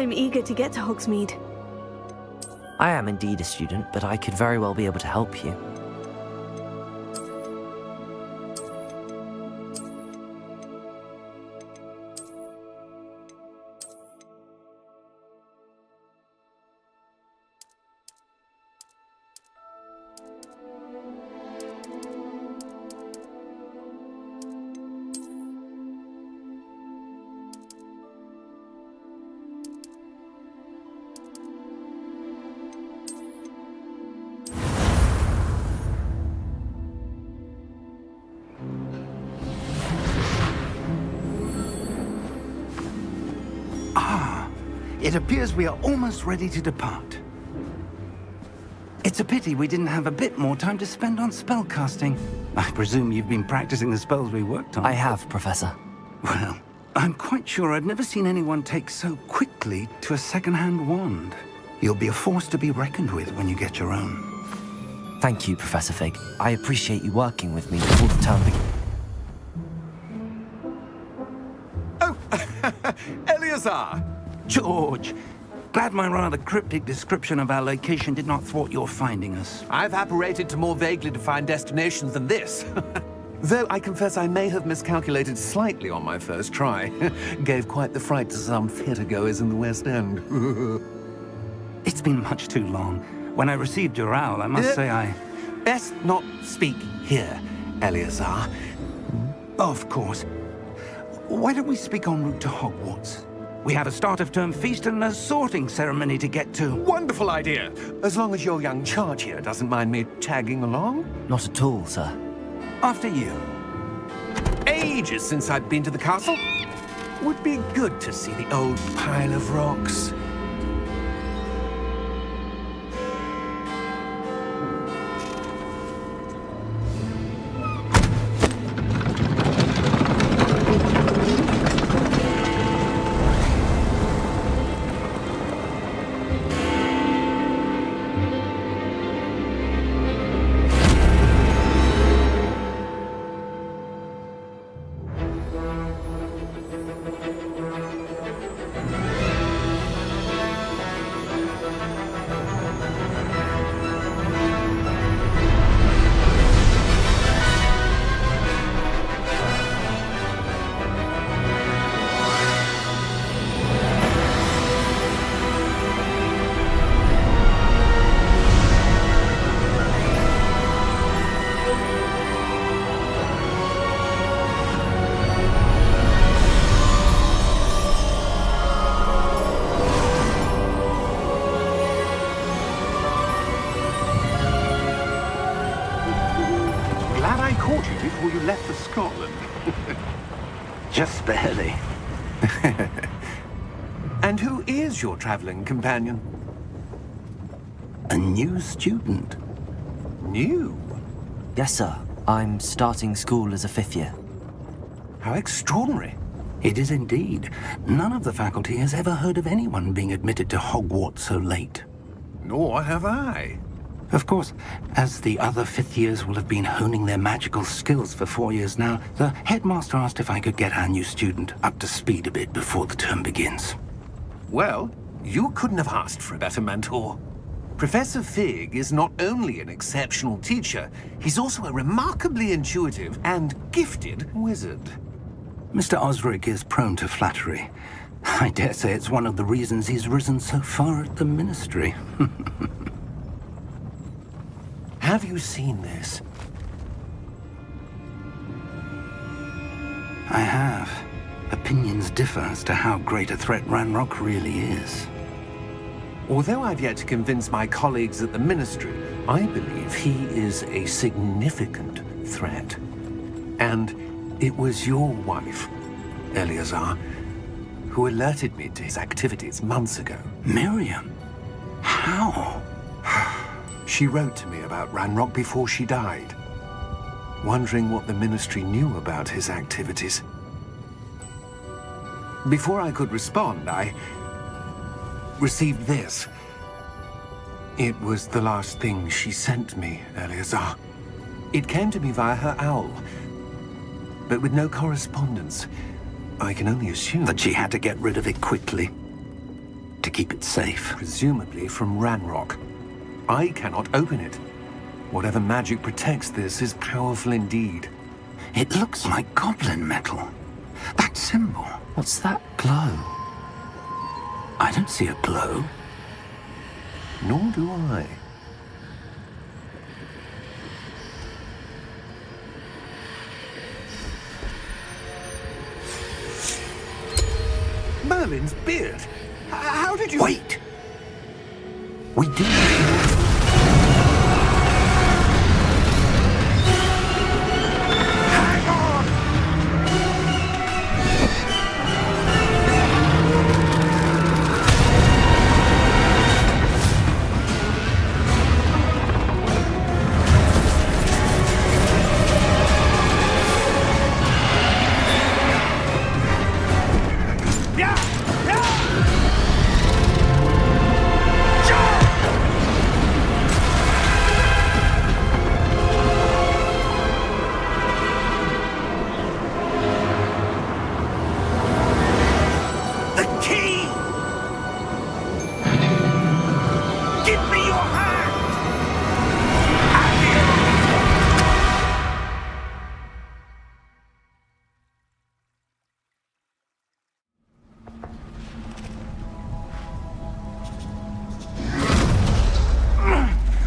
I'm eager to get to Hogsmeade. I am indeed a student, but I could very well be able to help you. It appears we are almost ready to depart. It's a pity we didn't have a bit more time to spend on spellcasting. I presume you've been practicing the spells we worked on. I have, Professor. Well, I'm quite sure I've never seen anyone take so quickly to a second-hand wand. You'll be a force to be reckoned with when you get your own. Thank you, Professor Fig. I appreciate you working with me before the term begins. Oh, Eleazar! George, glad my rather cryptic description of our location did not thwart your finding us. I've apparated to more vaguely defined destinations than this. Though I confess I may have miscalculated slightly on my first try. Gave quite the fright to some theatergoers in the West End. It's been much too long. When I received your owl, I must say I... Best not speak here, Eleazar. Of course. Why don't we speak en route to Hogwarts? We have a start-of-term feast and a sorting ceremony to get to. Wonderful idea! As long as your young charge here doesn't mind me tagging along. Not at all, sir. After you. Ages since I've been to the castle. Would be good to see the old pile of rocks. Before you left for Scotland. Just barely. And who is your traveling companion? A new student. New? Yes, sir. I'm starting school as a 5th year. How extraordinary. It is indeed. None of the faculty has ever heard of anyone being admitted to Hogwarts so late. Nor have I. Of course, as the other 5th years will have been honing their magical skills for 4 years now, the headmaster asked if I could get our new student up to speed a bit before the term begins. Well, you couldn't have asked for a better mentor. Professor Fig is not only an exceptional teacher, he's also a remarkably intuitive and gifted wizard. Mr. Osric is prone to flattery. I dare say it's one of the reasons he's risen so far at the Ministry. Have you seen this? I have. Opinions differ as to how great a threat Ranrock really is. Although I've yet to convince my colleagues at the Ministry, I believe he is a significant threat. And it was your wife, Eleazar, who alerted me to his activities months ago. Miriam? How? She wrote to me about Ranrock before she died, wondering what the Ministry knew about his activities. Before I could respond, I received this. It was the last thing she sent me, Eleazar. It came to me via her owl, but with no correspondence. I can only assume that she had to get rid of it quickly. to keep it safe. Presumably from Ranrock. I cannot open it. Whatever magic protects this is powerful indeed. It looks like goblin metal. That symbol. What's that glow? I don't see a glow. Nor do I. Merlin's beard. How did you... Wait! We do... Hang on!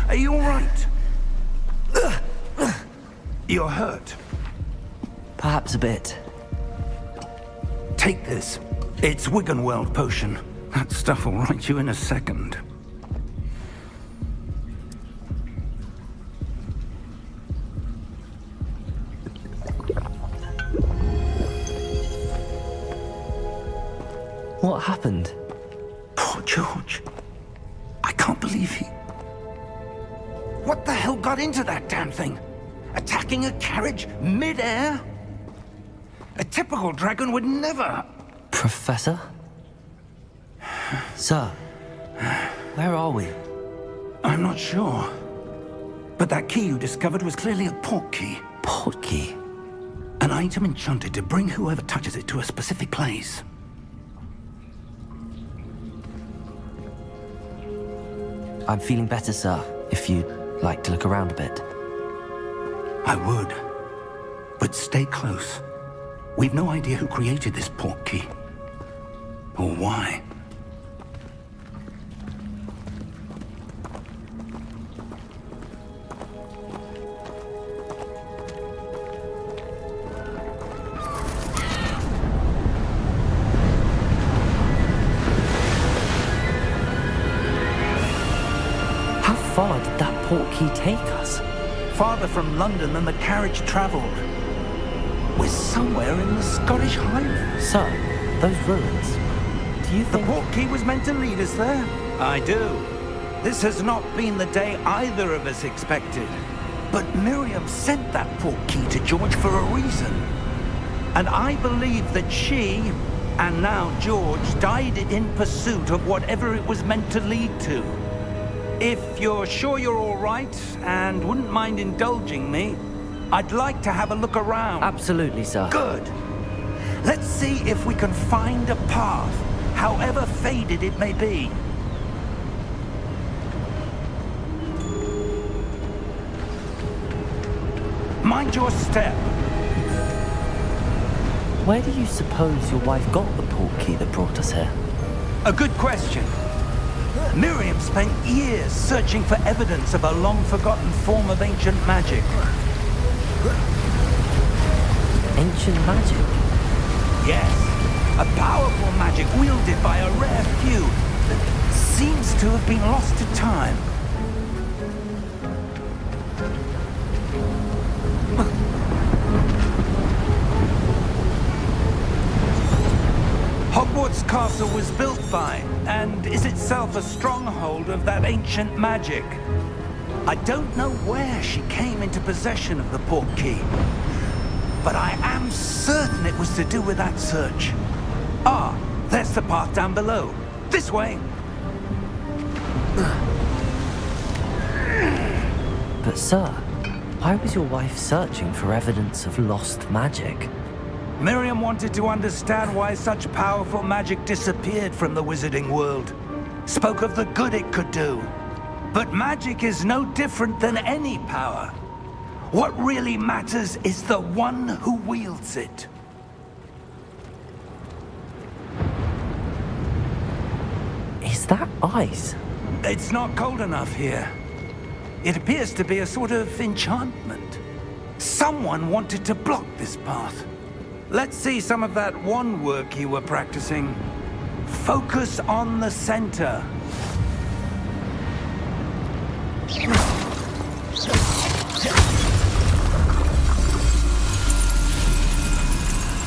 Are you all right? You're hurt. Perhaps a bit. Take this. It's Wiggenweld potion. That stuff will right you in a second. What happened? Poor George. I can't believe he... What the hell got into that damn thing? Attacking a carriage mid-air? A typical dragon would never... Professor? Sir, where are we? I'm not sure. But that key you discovered was clearly a port key. Port key? An item enchanted to bring whoever touches it to a specific place. I'm feeling better, sir, if you'd like to look around a bit. I would. But stay close. We've no idea who created this port key. Or why. How far did that port key take us? Farther from London than the carriage traveled. We're somewhere in the Scottish Highlands. Sir, those ruins. Do you The think... port key was meant to lead us there? I do. This has not been the day either of us expected. But Miriam sent that port key to George for a reason. And I believe that she, and now George, died in pursuit of whatever it was meant to lead to. If you're sure you're all right, and wouldn't mind indulging me, I'd like to have a look around. Absolutely, sir. Good. Let's see if we can find a path, however faded it may be. Mind your step. Where do you suppose your wife got the port key that brought us here? A good question. Miriam spent years searching for evidence of a long-forgotten form of ancient magic. Ancient magic? Yes, a powerful magic wielded by a rare few that seems to have been lost to time. Hogwarts Castle was built by, and is itself a stronghold of that ancient magic. I don't know where she came into possession of the port key, but I am certain it was to do with that search. Ah, there's the path down below. This way. But sir, why was your wife searching for evidence of lost magic? Miriam wanted to understand why such powerful magic disappeared from the wizarding world. spoke of the good it could do. But magic is no different than any power. What really matters is the one who wields it. Is that ice? It's not cold enough here. It appears to be a sort of enchantment. Someone wanted to block this path. Let's see some of that wand work you were practicing. Focus on the center.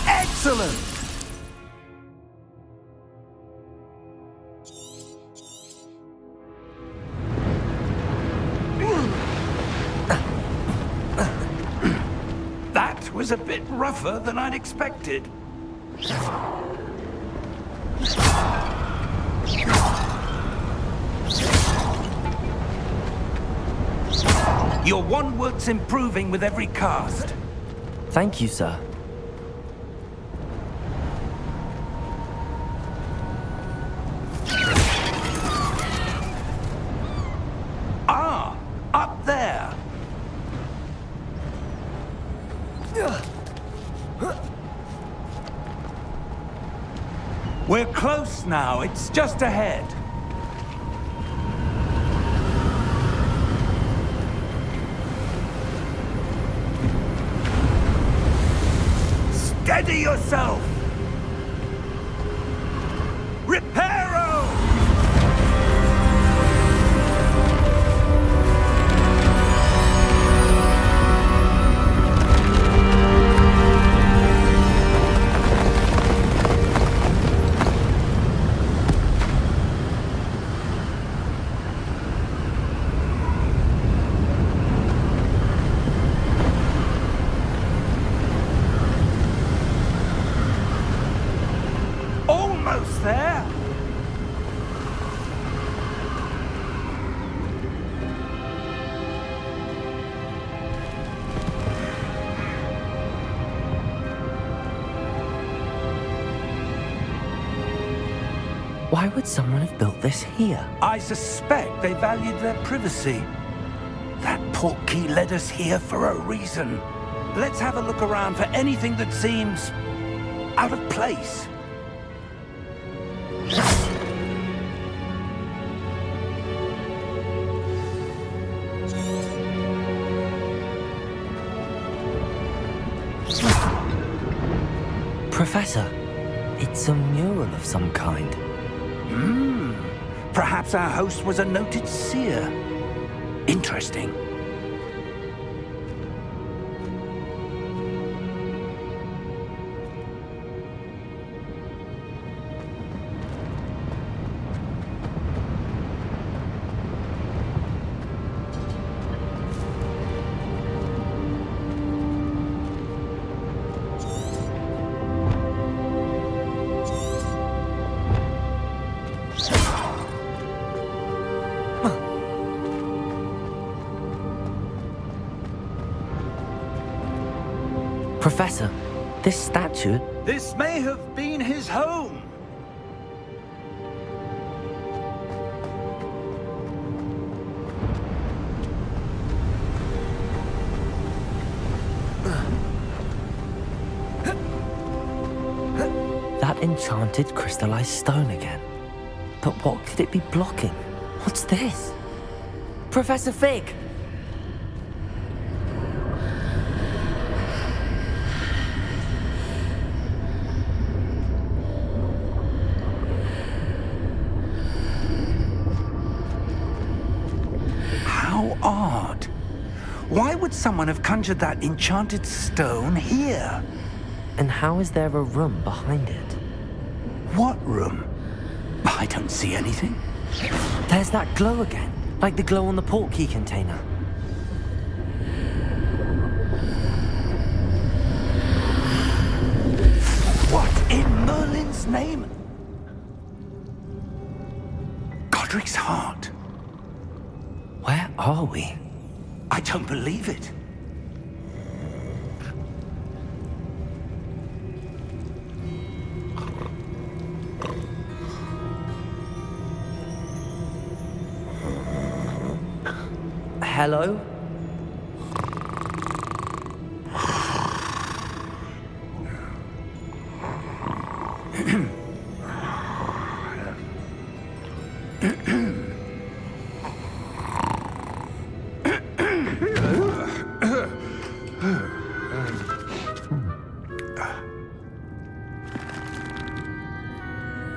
Excellent! That was a bit rougher than I'd expected. Your wand work's improving with every cast. Thank you, sir. Ah, up there. We're close now. It's just ahead. Steady yourself! Reparo! Almost there. Why would someone have built this here? I suspect they valued their privacy. That portkey led us here for a reason. Let's have a look around for anything that seems out of place. Professor, it's a mural of some kind. Perhaps our host was a noted seer. Interesting. Professor, this statue... This may have been his home. That enchanted crystallized stone again. But what could it be blocking? What's this? Professor Fig! How odd. Why would someone have conjured that enchanted stone here? And how is there a room behind it? What room? I don't see anything. There's that glow again, like the glow on the portkey container. What in Merlin's name? Godric's heart. Where are we? I don't believe it. Hello?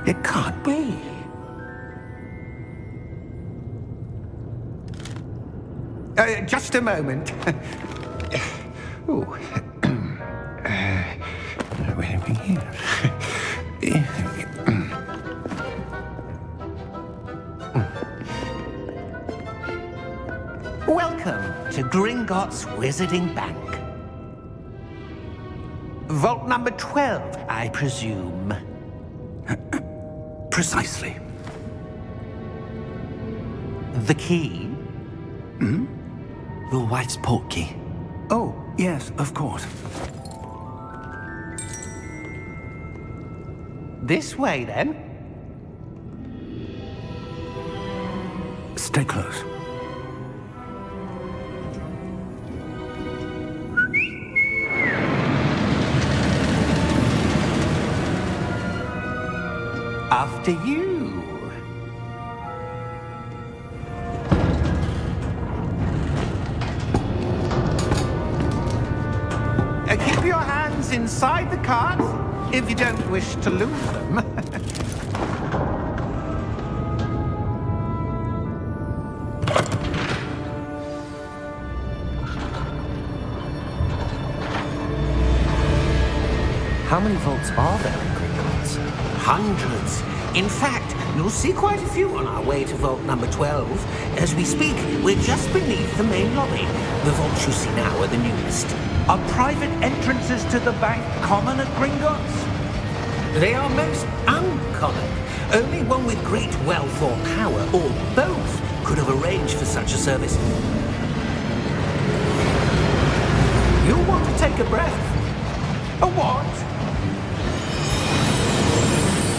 It can't be. Just a moment. Ooh. Where are we here? Welcome to Gringotts Wizarding Bank. Vault number 12, I presume. Precisely. The key? Your wife's portkey. Oh, yes, of course. This way, then. Stay close. After you. Keep your hands inside the cart if you don't wish to lose them. How many vaults are there in Gringotts? Hundreds. In fact, you'll see quite a few on our way to vault number 12. As we speak, we're just beneath the main lobby. The vaults you see now are the newest. Are private entrances to the bank common at Gringotts? They are most uncommon. Only one with great wealth or power, or both, could have arranged for such a service. You'll want to take a breath. A what?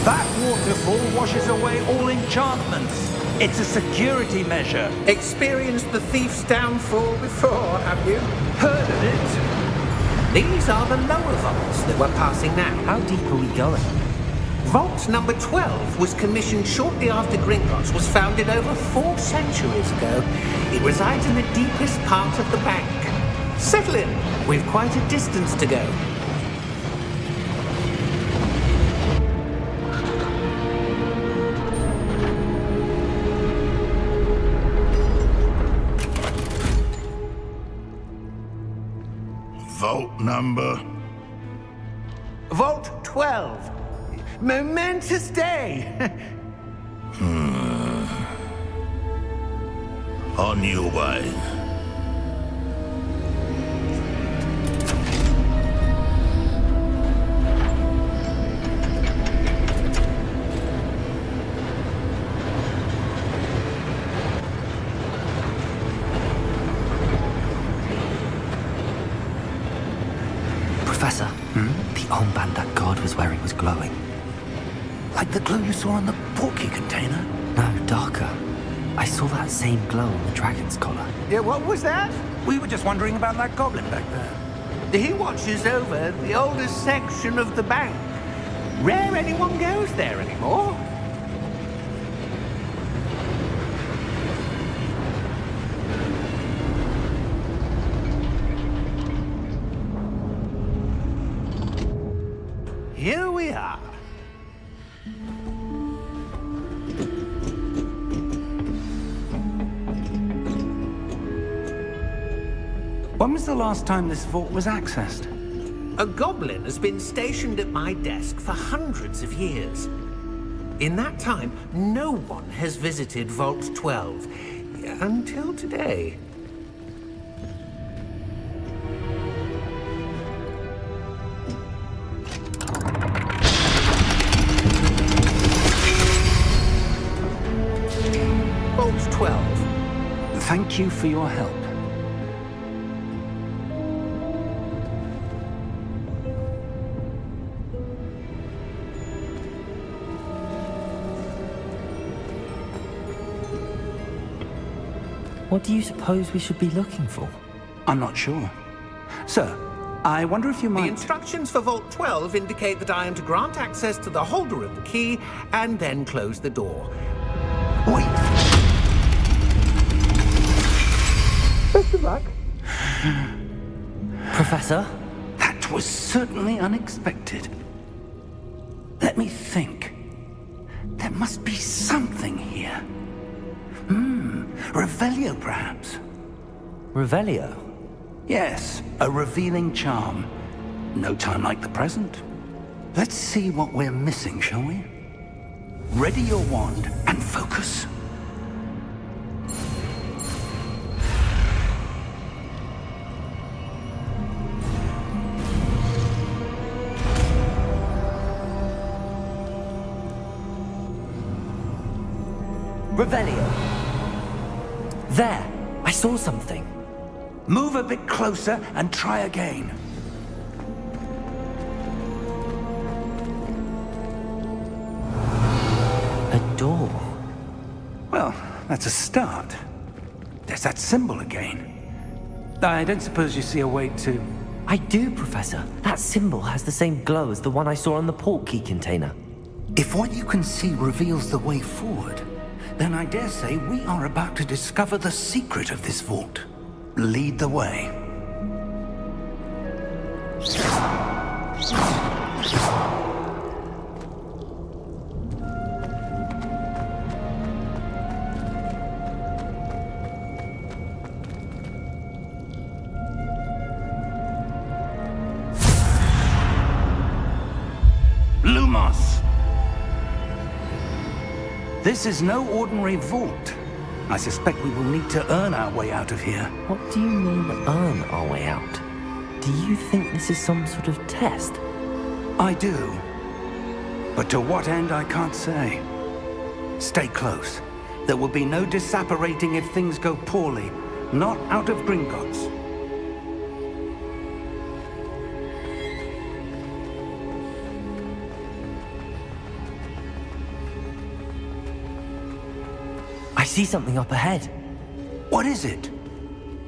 That waterfall washes away all enchantments. It's a security measure. Experienced the thief's downfall before, have you? Heard of it? These are the lower vaults that we're passing now. How deep are we going? Vault number 12 was commissioned shortly after Gringotts was founded over 4 centuries ago. It resides in the deepest part of the bank. Settle in. We've quite a distance to go. Vault number? Vault 12. Momentous day. On your way. Professor, the armband that guard was wearing was glowing. Like the glow you saw on the portkey container? No, darker. I saw that same glow on the dragon's collar. Yeah, what was that? We were just wondering about that goblin back there. He watches over the oldest section of the bank. Rare anyone goes there anymore. Here we are. When was the last time this vault was accessed? A goblin has been stationed at my desk for hundreds of years. In that time, no one has visited Vault 12 until today. Vault 12. Thank you for your help. What do you suppose we should be looking for? I'm not sure. Sir, I wonder if you The might... instructions for Vault 12 indicate that I am to grant access to the holder of the key and then close the door. Wait! Best of luck. Professor? That was certainly unexpected. Let me think. There must be something here. Revelio, perhaps? Revelio? Yes, a revealing charm. No time like the present. Let's see what we're missing, shall we? Ready your wand and focus. Revelio. There! I saw something. Move a bit closer and try again. A door. Well, that's a start. There's that symbol again. I don't suppose you see a way to... I do, Professor. That symbol has the same glow as the one I saw on the port key container. If what you can see reveals the way forward, then I dare say we are about to discover the secret of this vault. Lead the way. Lumos! This is no ordinary vault. I suspect we will need to earn our way out of here. What do you mean, earn our way out? Do you think this is some sort of test? I do. But to what end, I can't say. Stay close. There will be no disapparating if things go poorly. Not out of Gringotts. I see something up ahead. What is it?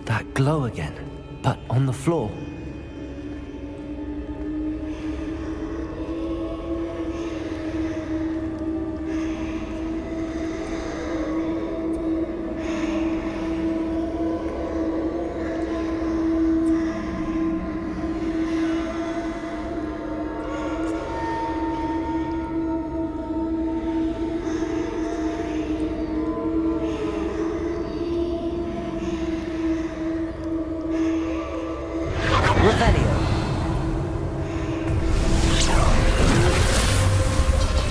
That glow again, but on the floor. Revelio.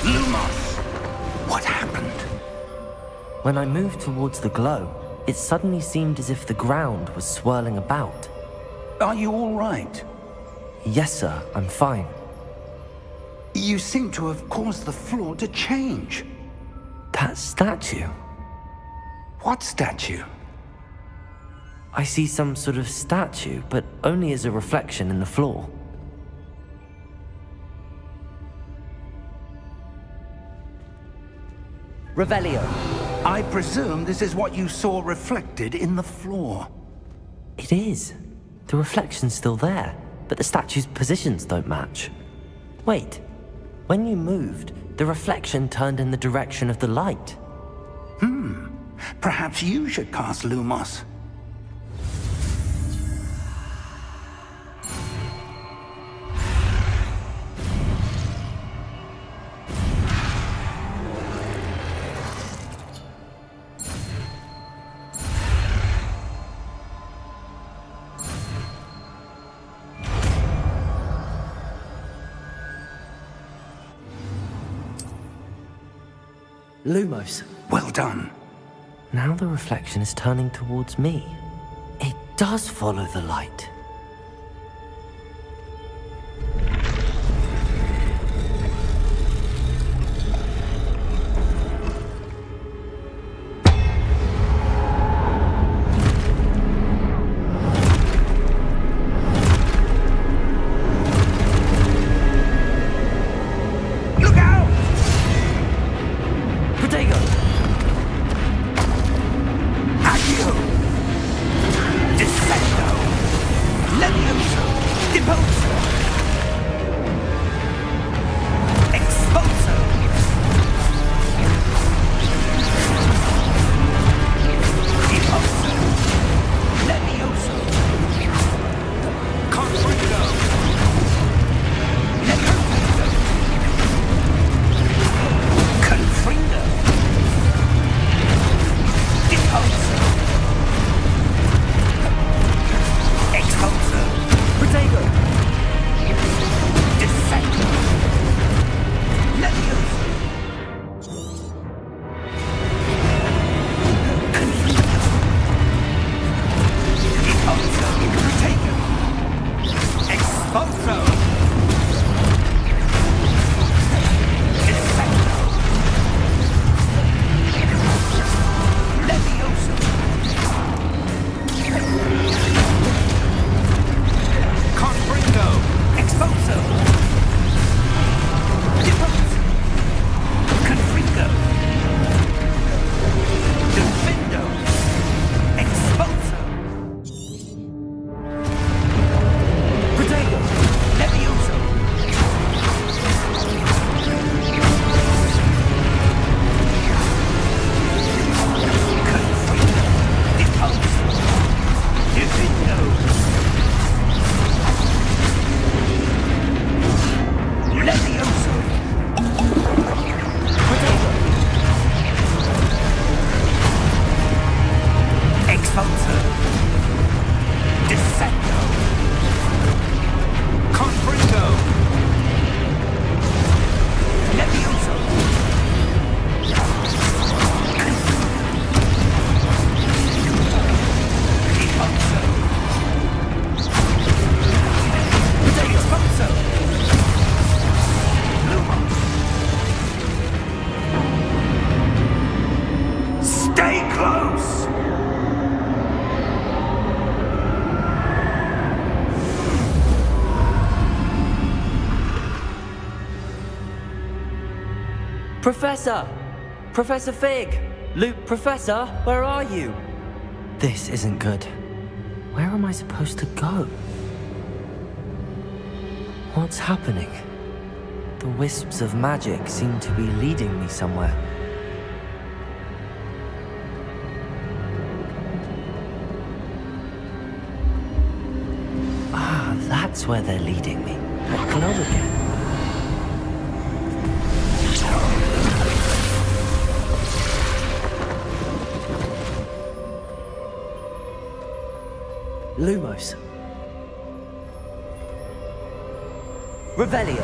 Lumos! What happened? When I moved towards the glow, it suddenly seemed as if the ground was swirling about. Are you all right? Yes, sir, I'm fine. You seem to have caused the floor to change. That statue. What statue? I see some sort of statue, but only as a reflection in the floor. Revelio. I presume this is what you saw reflected in the floor. It is. The reflection's still there, but the statue's positions don't match. Wait. When you moved, the reflection turned in the direction of the light. Perhaps you should cast Lumos. Lumos. Well done. Now the reflection is turning towards me. It does follow the light. Look out! Protego! Accio! Professor! Professor Fig! Luke, Professor, where are you? This isn't good. Where am I supposed to go? What's happening? The wisps of magic seem to be leading me somewhere. Ah, that's where they're leading me. That glow again. Lumos. Revelio.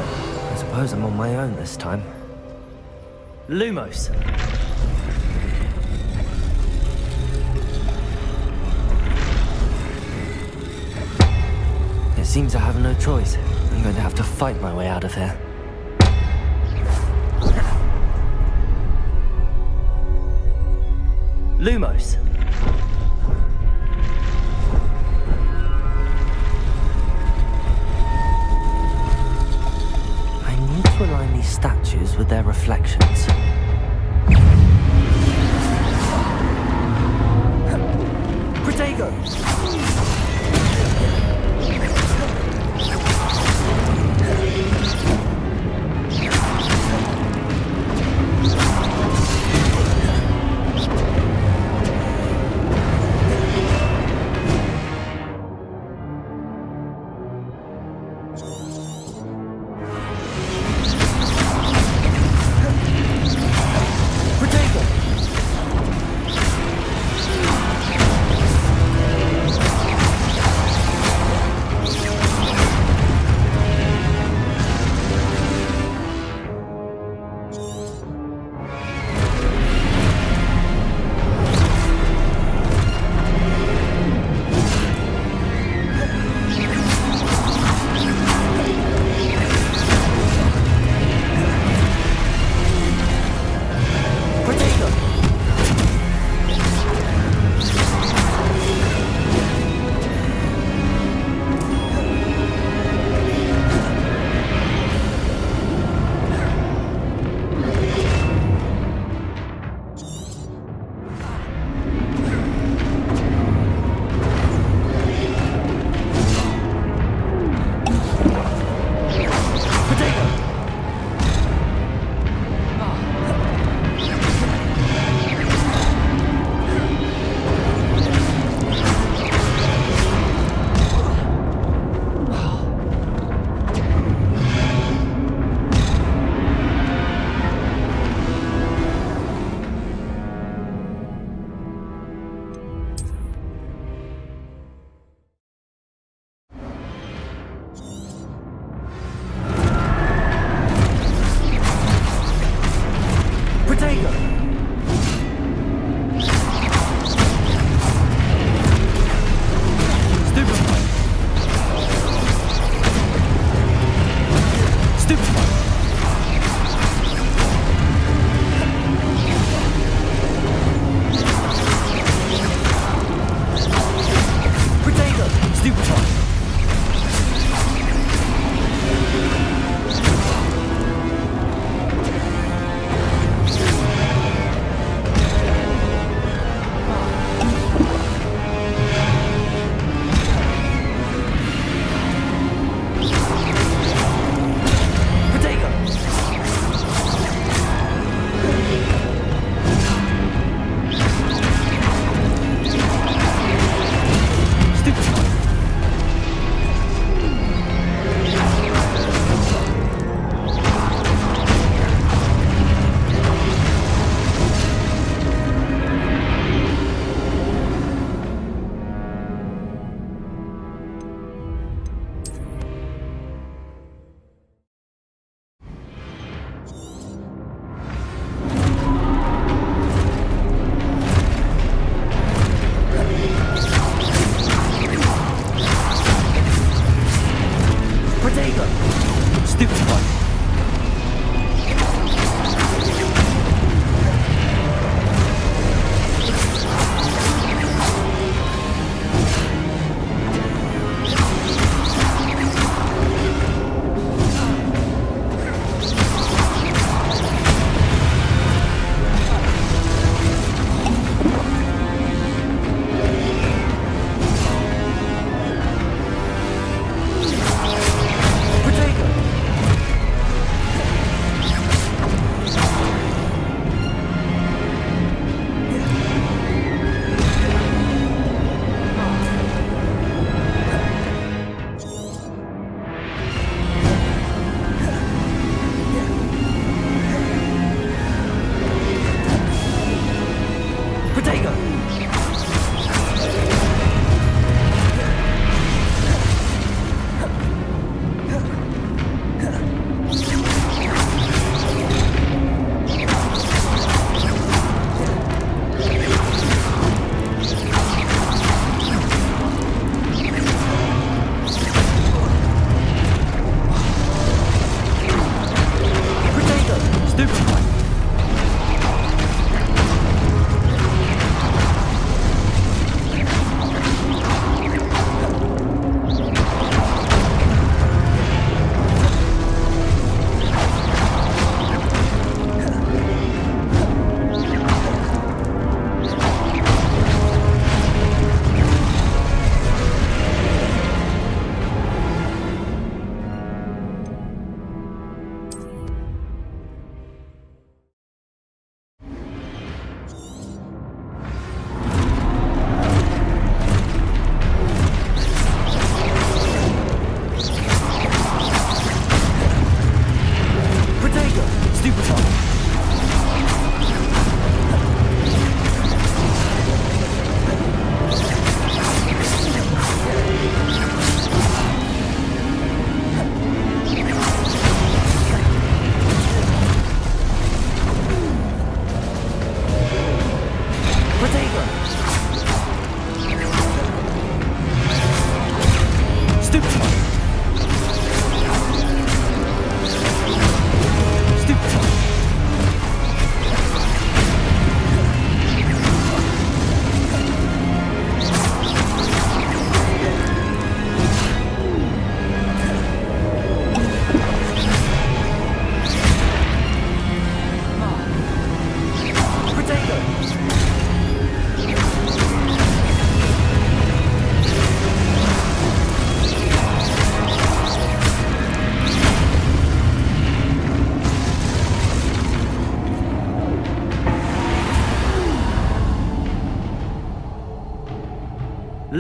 I suppose I'm on my own this time. Lumos. It seems I have no choice. I'm going to have to fight my way out of here. Lumos. Align these statues with their reflections. Protego!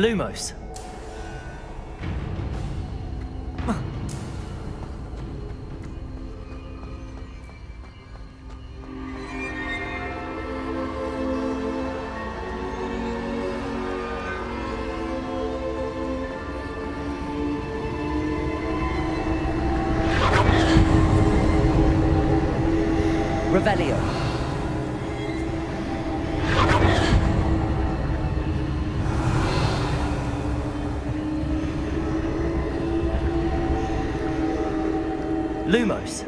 Lumos. Revelio. Lumos.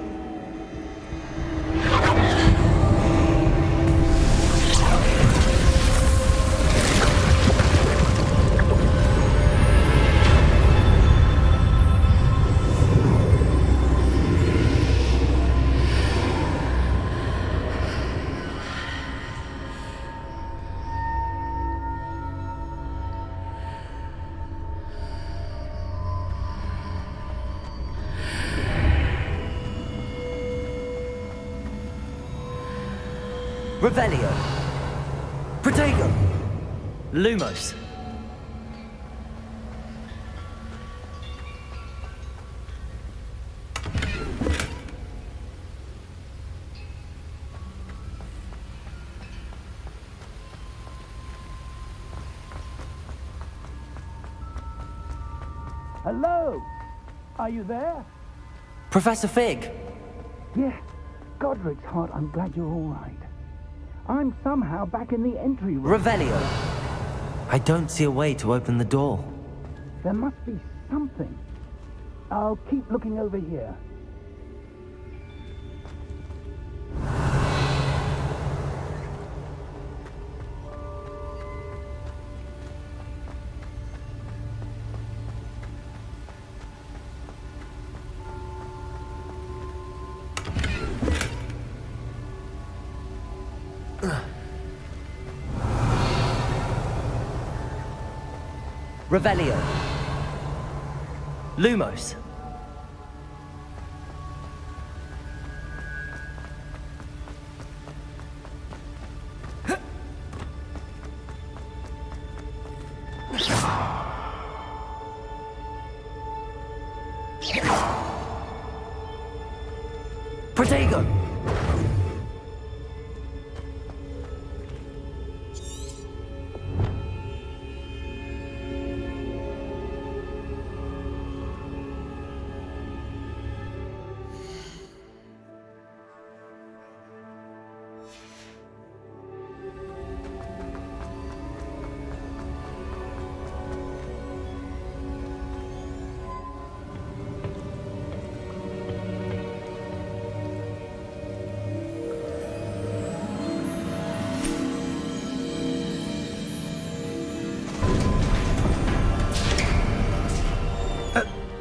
Revelio. Protego. Lumos. Hello? Are you there? Professor Fig. Yeah. Godric's heart, I'm glad you're all right. I'm somehow back in the entry room. Revelio. I don't see a way to open the door. There must be something. I'll keep looking over here. Revelio. Lumos. Protego.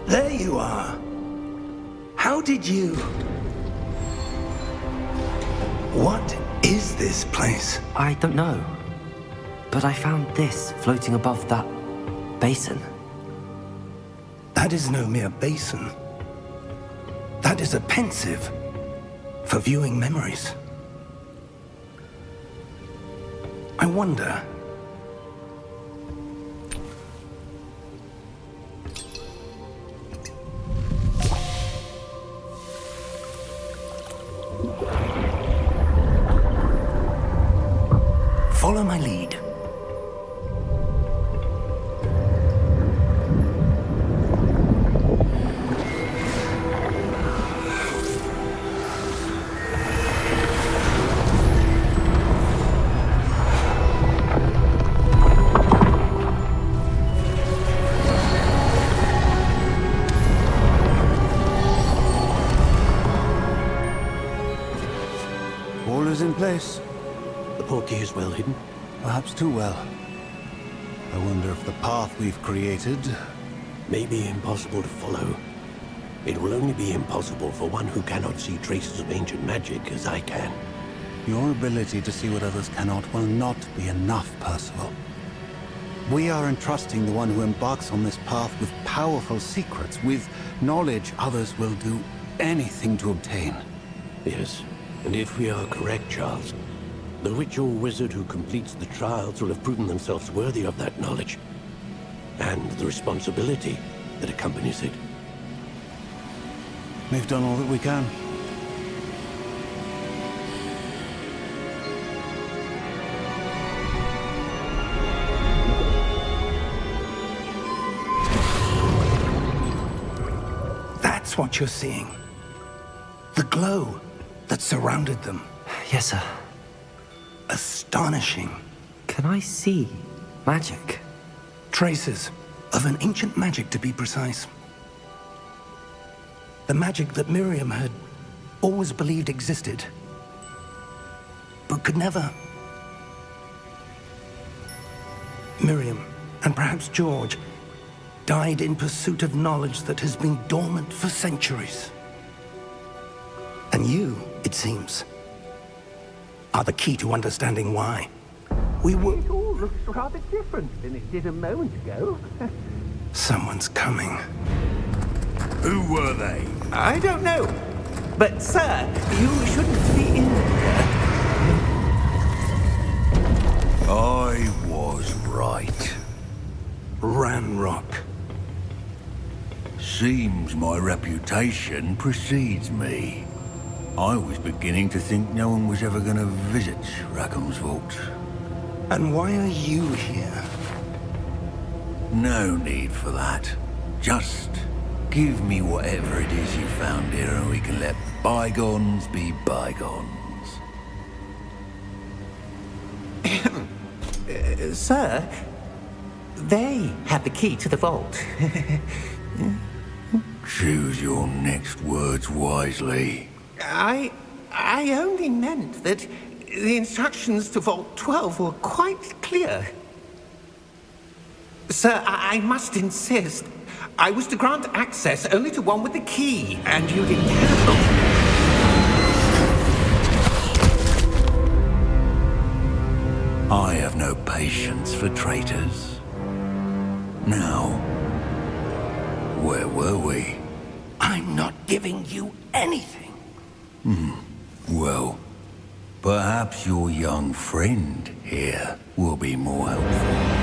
There you are. How did you... What is this place? I don't know. But I found this floating above that basin. That is no mere basin. That is a pensive for viewing memories. I wonder... Follow my lead. All is in place. The portkey is well hidden. Perhaps too well. I wonder if the path we've created... May be impossible to follow. It will only be impossible for one who cannot see traces of ancient magic as I can. Your ability to see what others cannot will not be enough, Percival. We are entrusting the one who embarks on this path with powerful secrets, with knowledge others will do anything to obtain. Yes, and if we are correct, Charles, the witch or wizard who completes the trials will have proven themselves worthy of that knowledge. and the responsibility that accompanies it. We've done all that we can. That's what you're seeing. The glow that surrounded them. Yes, sir. Astonishing. Can I see magic? Traces of an ancient magic, to be precise. The magic that Miriam had always believed existed, but could never. Miriam, and perhaps George, died in pursuit of knowledge that has been dormant for centuries. And you, it seems, are the key to understanding why. We were... It all looks rather different than it did a moment ago. Someone's coming. Who were they? I don't know. But, sir, you shouldn't be in here. I was right. Ranrock. Seems my reputation precedes me. I was beginning to think no one was ever going to visit Rackham's vault. And why are you here? No need for that. Just give me whatever it is you found here and we can let bygones be bygones. Sir, they have the key to the vault. Choose your next words wisely. I only meant that the instructions to Vault 12 were quite clear. Sir, I must insist. I was to grant access only to one with the key, and you didn't have it. I have no patience for traitors. Now, where were we? I'm not giving you anything. Well, perhaps your young friend here will be more helpful.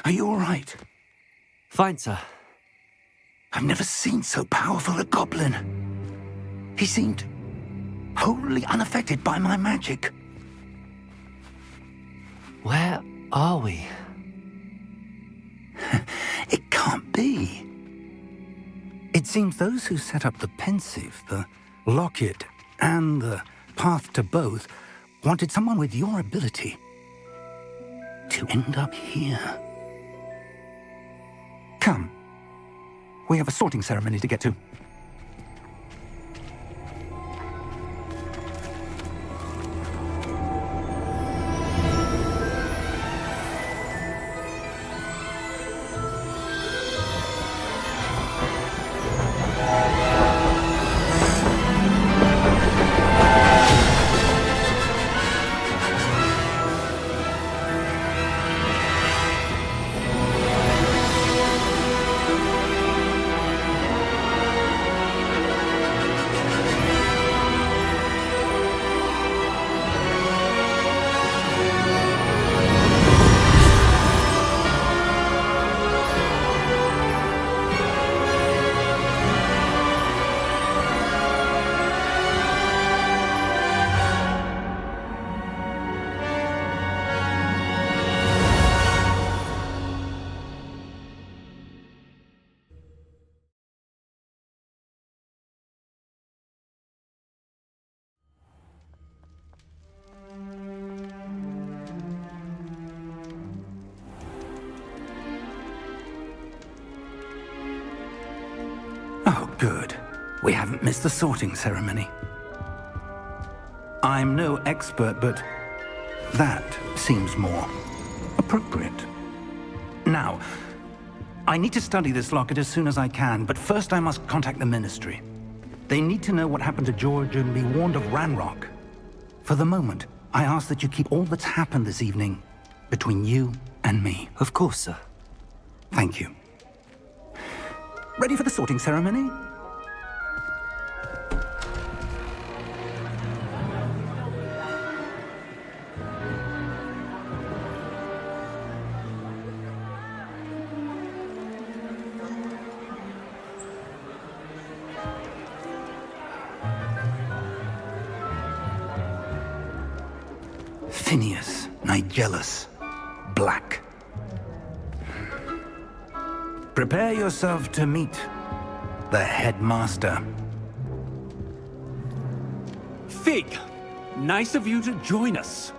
Are you all right? Fine, sir. I've never seen so powerful a goblin. He seemed wholly unaffected by my magic. Where are we? It can't be. It seems those who set up the pensive, the locket, and the path to both wanted someone with your ability to end up here. Come. We have a sorting ceremony to get to. Good. We haven't missed the sorting ceremony. I'm no expert, but that seems more appropriate. Now, I need to study this locket as soon as I can, but first I must contact the Ministry. They need to know what happened to George and be warned of Ranrock. For the moment, I ask that you keep all that's happened this evening between you and me. Of course, sir. Thank you. Ready for the sorting ceremony? Phineas, Nigellus, Black. Prepare yourself to meet the headmaster. Fig, nice of you to join us.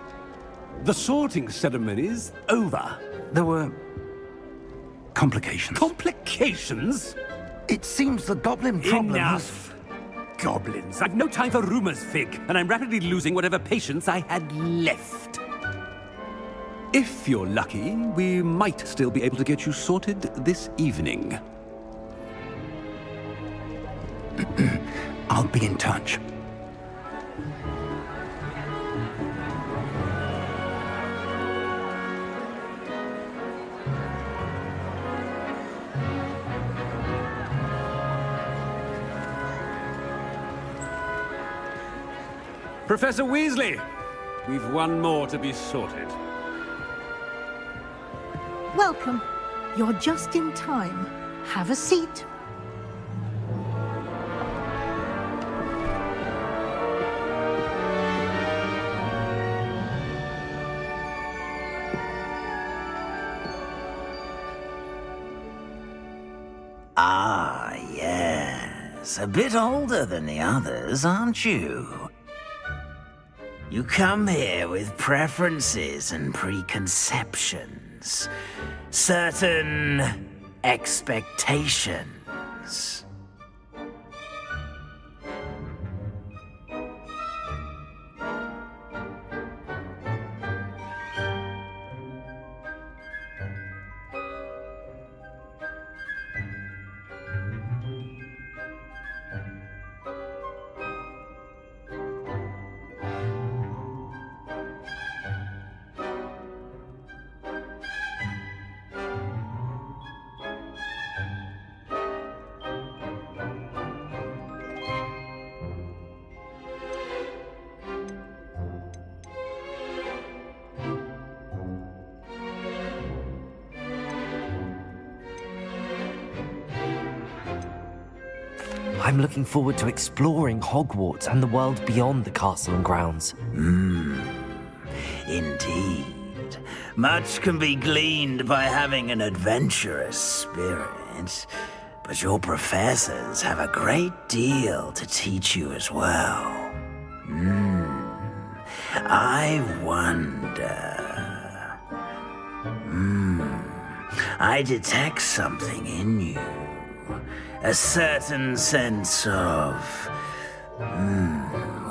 The sorting ceremony's over. There were complications. Complications? It seems the goblin problem has... Enough! Goblins. I've no time for rumors, Fig, and I'm rapidly losing whatever patience I had left. If you're lucky, we might still be able to get you sorted this evening. I'll be in touch. Professor Weasley, we've one more to be sorted. Welcome. You're just in time. Have a seat. Ah, yes. A bit older than the others, aren't you? You come here with preferences and preconceptions. Certain expectations. I'm looking forward to exploring Hogwarts and the world beyond the castle and grounds. Indeed. Much can be gleaned by having an adventurous spirit, but your professors have a great deal to teach you as well. I wonder... I detect something in you. A certain sense of...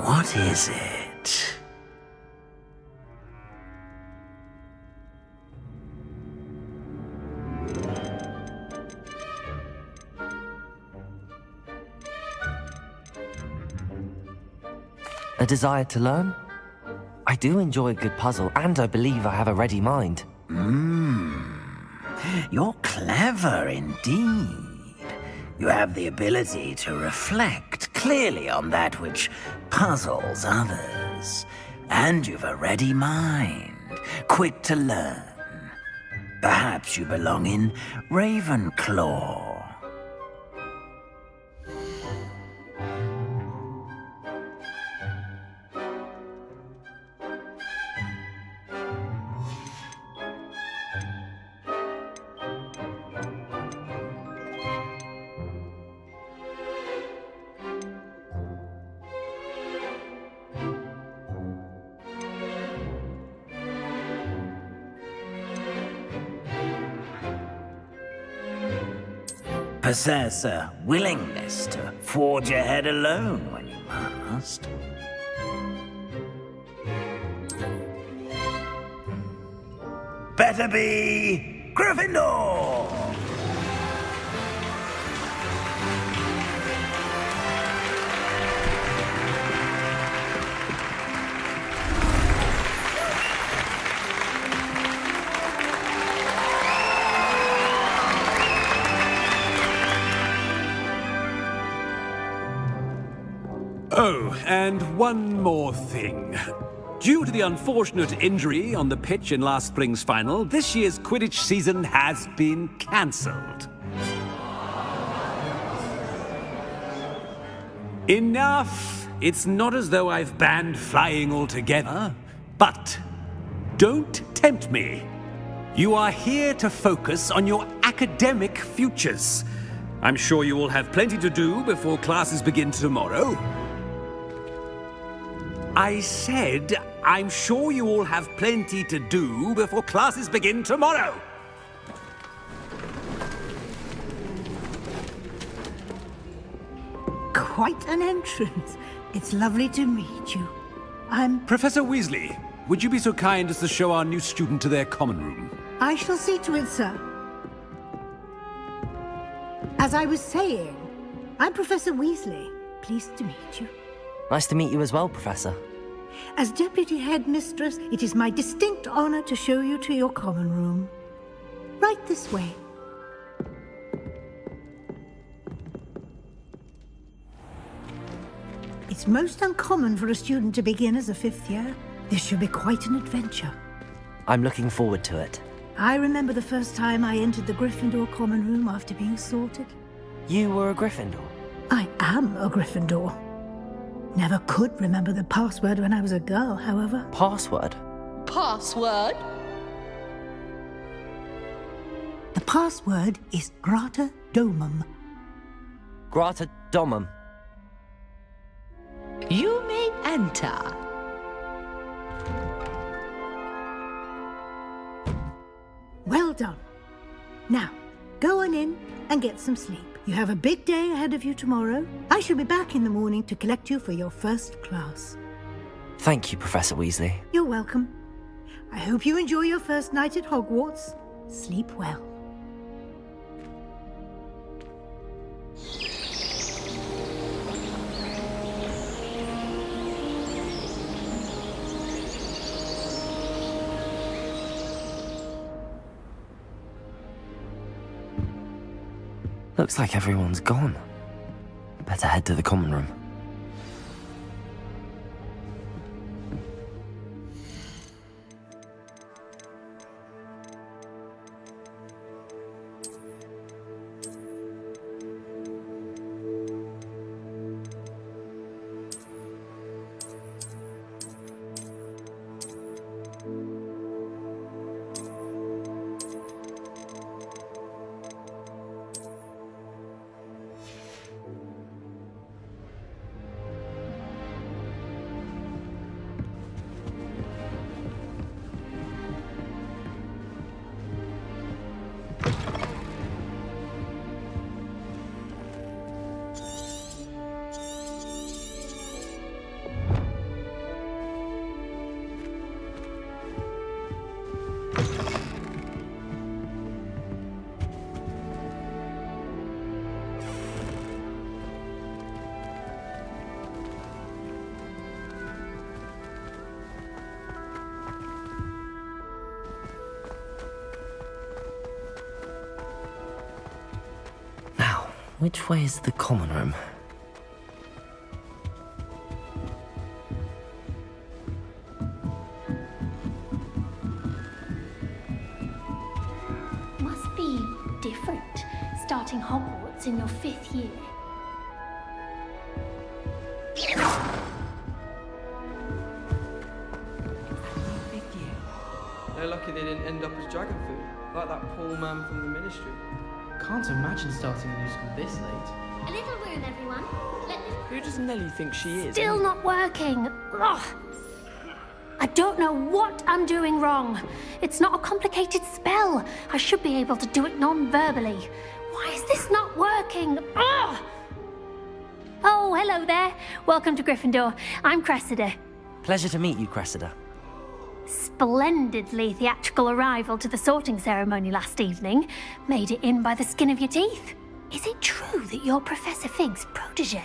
what is it? A desire to learn? I do enjoy a good puzzle, and I believe I have a ready mind. You're clever indeed. You have the ability to reflect clearly on that which puzzles others. And you've a ready mind, quick to learn. Perhaps you belong in Ravenclaw. possess a willingness to forge ahead alone when you must. Better be Gryffindor! Oh, and one more thing. Due to the unfortunate injury on the pitch in last spring's final, this year's Quidditch season has been cancelled. Enough! It's not as though I've banned flying altogether, but don't tempt me. You are here to focus on your academic futures. I'm sure you will have plenty to do before classes begin tomorrow. I said, I'm sure you all have plenty to do before classes begin tomorrow. Quite an entrance. It's lovely to meet you. Professor Weasley, would you be so kind as to show our new student to their common room? I shall see to it, sir. As I was saying, I'm Professor Weasley. Pleased to meet you. Nice to meet you as well, Professor. As Deputy Headmistress, it is my distinct honor to show you to your common room. Right this way. It's most uncommon for a student to begin as a fifth year. This should be quite an adventure. I'm looking forward to it. I remember the first time I entered the Gryffindor common room after being sorted. You were a Gryffindor? I am a Gryffindor. Never could remember the password when I was a girl, however. Password? Password? The password is Grata Domum. Grata Domum. You may enter. Well done. Now, go on in and get some sleep. You have a big day ahead of you tomorrow. I shall be back in the morning to collect you for your first class. Thank you, Professor Weasley. You're welcome. I hope you enjoy your first night at Hogwarts. Sleep well. Looks like everyone's gone. Better head to the common room. Which way is the common room? Must be different, starting Hogwarts in your 5th year. They're lucky they didn't end up as dragon food, like that poor man from the Ministry. Can't imagine starting a new school this late. A little room, everyone. Who does Nellie think she is? Still not working. Ugh. I don't know what I'm doing wrong. It's not a complicated spell. I should be able to do it non-verbally. Why is this not working? Ugh! Oh, hello there. Welcome to Gryffindor. I'm Cressida. Pleasure to meet you, Cressida. Splendidly theatrical arrival to the sorting ceremony last evening. Made it in by the skin of your teeth. Is it true that you're Professor Fig's protege?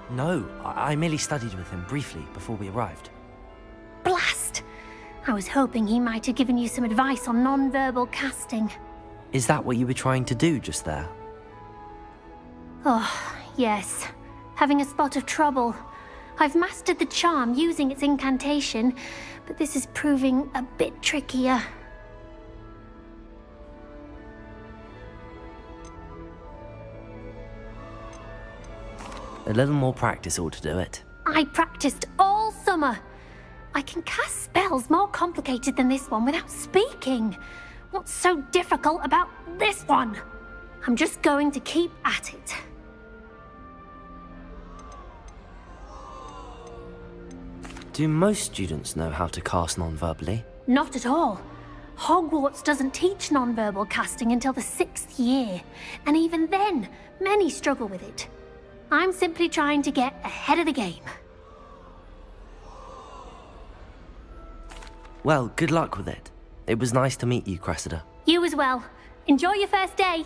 No, I merely studied with him briefly before we arrived. Blast! I was hoping he might have given you some advice on non-verbal casting. Is that what you were trying to do just there? Oh, yes. Having a spot of trouble. I've mastered the charm using its incantation, but this is proving a bit trickier. A little more practice ought to do it. I practiced all summer. I can cast spells more complicated than this one without speaking. What's so difficult about this one? I'm just going to keep at it. Do most students know how to cast non-verbally? Not at all. Hogwarts doesn't teach non-verbal casting until the 6th year, and even then, many struggle with it. I'm simply trying to get ahead of the game. Well, good luck with it. It was nice to meet you, Cressida. You as well. Enjoy your first day.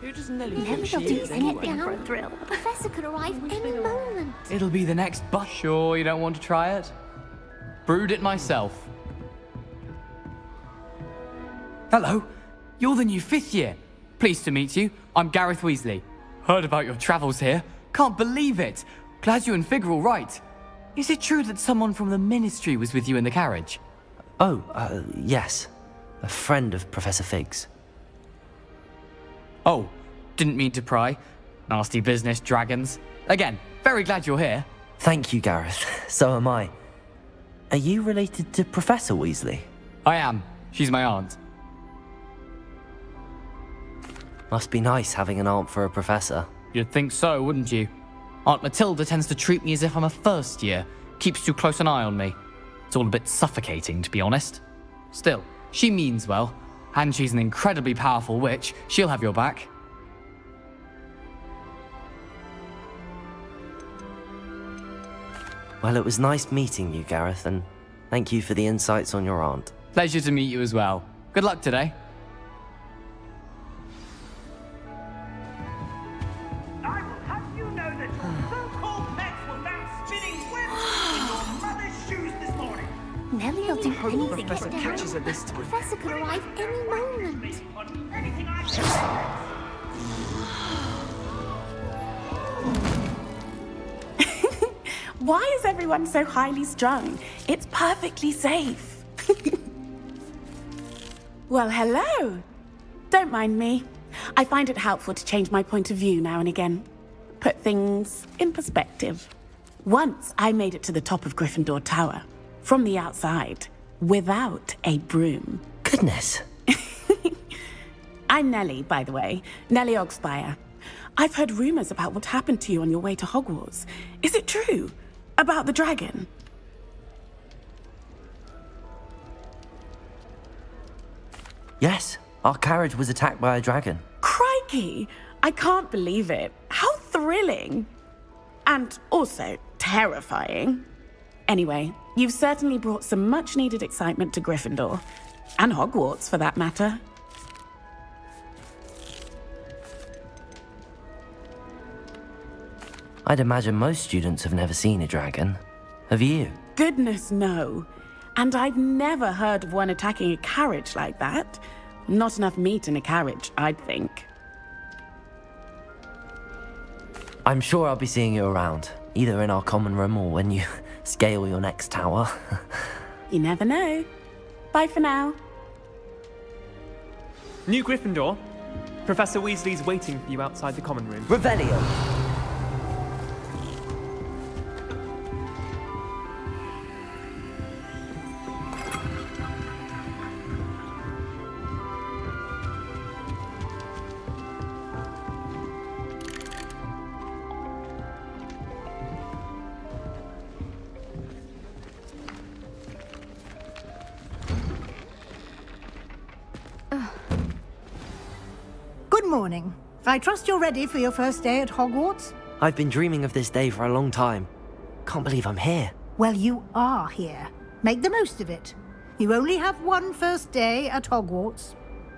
Who does Nelly Never think she will do is anyway? anything for a thrill. The professor could arrive any moment. It'll be the next bus. Sure you don't want to try it? Brewed it myself. Hello, you're the new 5th year. Pleased to meet you. I'm Gareth Weasley. Heard about your travels here. Can't believe it. Glad you and Fig are all right. Is it true that someone from the Ministry was with you in the carriage? Oh, yes. A friend of Professor Fig's. Oh, didn't mean to pry. Nasty business, dragons. Again, very glad you're here. Thank you, Gareth. So am I. Are you related to Professor Weasley? I am. She's my aunt. Must be nice having an aunt for a professor. You'd think so, wouldn't you? Aunt Matilda tends to treat me as if I'm a first year. Keeps too close an eye on me. It's all a bit suffocating, to be honest. Still, she means well. And she's an incredibly powerful witch. She'll have your back. Well, it was nice meeting you, Gareth, and thank you for the insights on your aunt. Pleasure to meet you as well. Good luck today. I will have you know that so-called pets were found spinning webs in your mother's shoes this morning. Nelly will do anything to Professor get down. catches her this The time. professor could arrive any moment. Anything I say. Why is everyone so highly strung? It's perfectly safe. Well, hello. Don't mind me. I find it helpful to change my point of view now and again. Put things in perspective. Once I made it to the top of Gryffindor Tower, from the outside, without a broom. Goodness. I'm Nellie, by the way. Nellie Ogspire. I've heard rumors about what happened to you on your way to Hogwarts. Is it true? About the dragon? Yes, our carriage was attacked by a dragon. Crikey! I can't believe it. How thrilling! And also terrifying. Anyway, you've certainly brought some much-needed excitement to Gryffindor. And Hogwarts, for that matter. I'd imagine most students have never seen a dragon. Have you? Goodness, no. And I've never heard of one attacking a carriage like that. Not enough meat in a carriage, I'd think. I'm sure I'll be seeing you around, either in our common room or when you scale your next tower. You never know. Bye for now. New Gryffindor. Professor Weasley's waiting for you outside the common room. Revelio. Good morning. I trust you're ready for your first day at Hogwarts? I've been dreaming of this day for a long time. Can't believe I'm here. Well, you are here. Make the most of it. You only have one first day at Hogwarts.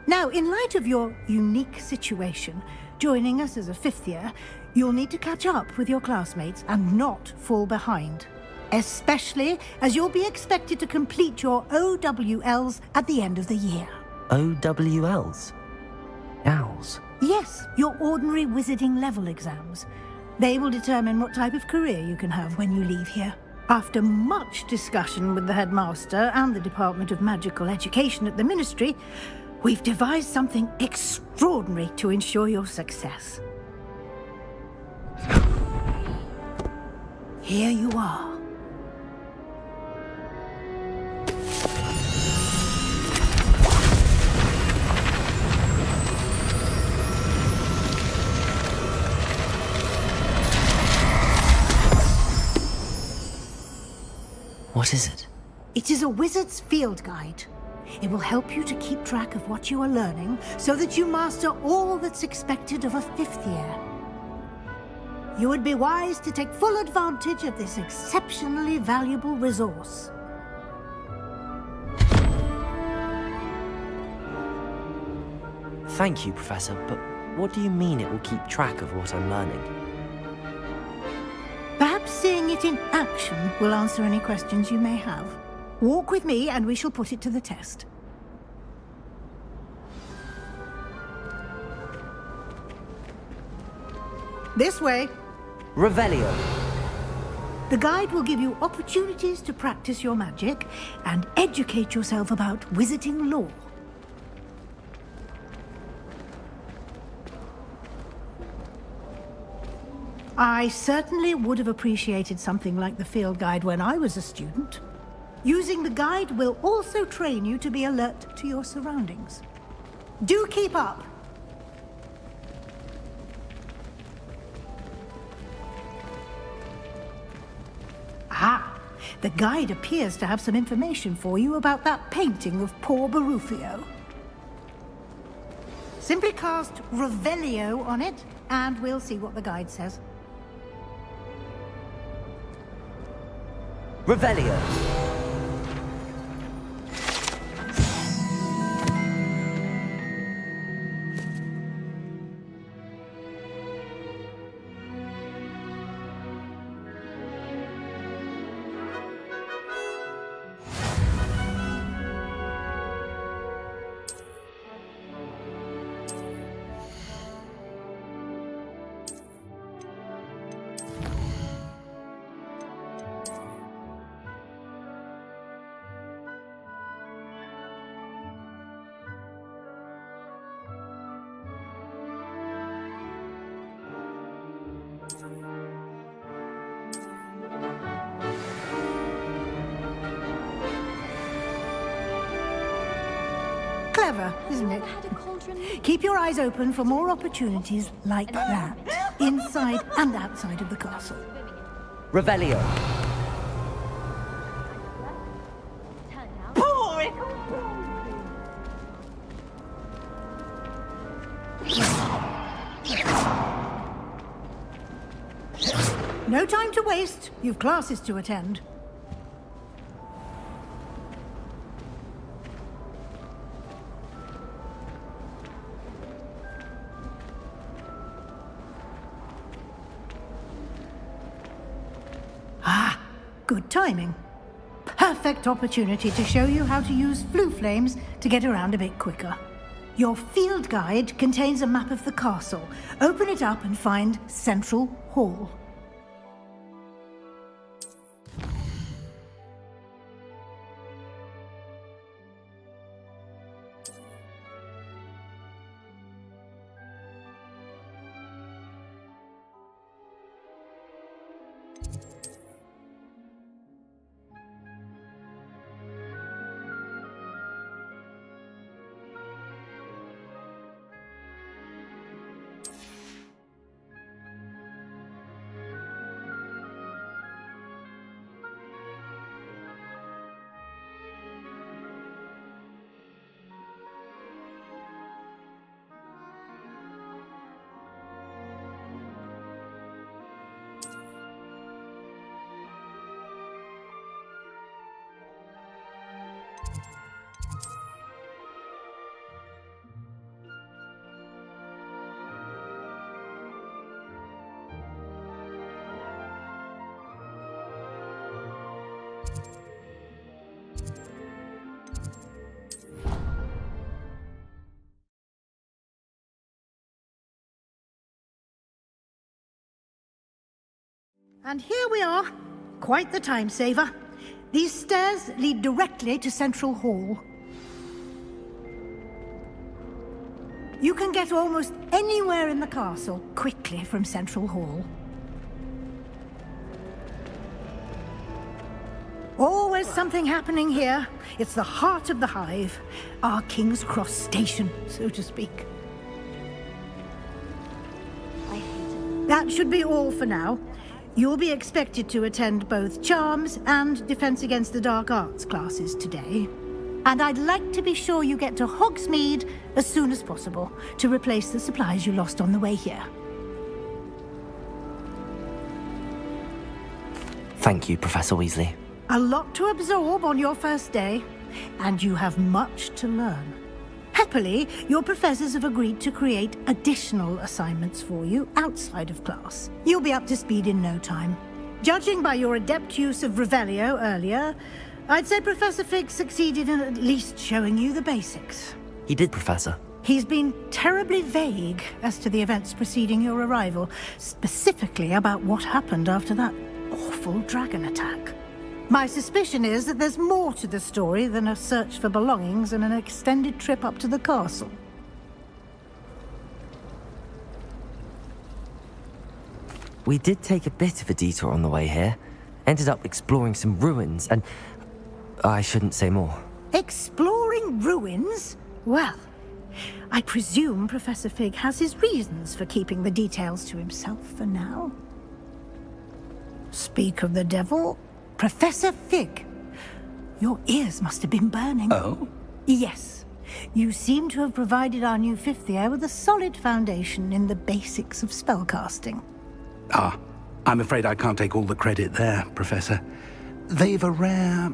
Now, in light of your unique situation, joining us as a fifth year, you'll need to catch up with your classmates and not fall behind. Especially as you'll be expected to complete your OWLs at the end of the year. OWLs? Owls? Yes, your ordinary wizarding level exams. They will determine what type of career you can have when you leave here. After much discussion with the headmaster and the Department of Magical Education at the Ministry, we've devised something extraordinary to ensure your success. Here you are. What is it? It is a wizard's field guide. It will help you to keep track of what you are learning so that you master all that's expected of a fifth year. You would be wise to take full advantage of this exceptionally valuable resource. Thank you, Professor, but what do you mean it will keep track of what I'm learning? Perhaps seeing it in action will answer any questions you may have. Walk with me and we shall put it to the test. This way. Revelio. The guide will give you opportunities to practice your magic and educate yourself about wizarding lore. I certainly would have appreciated something like the field guide when I was a student. Using the guide will also train you to be alert to your surroundings. Do keep up! Ah, the guide appears to have some information for you about that painting of poor Barufio. Simply cast Revelio on it, and we'll see what the guide says. Revelio. Clever, isn't it? Keep your eyes open for more opportunities like that, inside and outside of the castle. Revelio. No time to waste. You've classes to attend. Ah, good timing. Perfect opportunity to show you how to use flue flames to get around a bit quicker. Your field guide contains a map of the castle. Open it up and find Central Hall. And here we are. Quite the time saver. These stairs lead directly to Central Hall. You can get almost anywhere in the castle quickly from Central Hall. Always something happening here. It's the heart of the hive. Our King's Cross station, so to speak. That should be all for now. You'll be expected to attend both Charms and Defense Against the Dark Arts classes today. And I'd like to be sure you get to Hogsmeade as soon as possible to replace the supplies you lost on the way here. Thank you, Professor Weasley. A lot to absorb on your first day, and you have much to learn. Happily, your professors have agreed to create additional assignments for you outside of class. You'll be up to speed in no time. Judging by your adept use of Revelio earlier, I'd say Professor Fig succeeded in at least showing you the basics. He did, Professor. He's been terribly vague as to the events preceding your arrival, specifically about what happened after that awful dragon attack. My suspicion is that there's more to the story than a search for belongings and an extended trip up to the castle. We did take a bit of a detour on the way here. Ended up exploring some ruins and... I shouldn't say more. Exploring ruins? Well, I presume Professor Fig has his reasons for keeping the details to himself for now. Speak of the devil, Professor Fig, your ears must have been burning. Oh? Yes. You seem to have provided our new fifth year with a solid foundation in the basics of spellcasting. Ah, I'm afraid I can't take all the credit there, Professor. They've a rare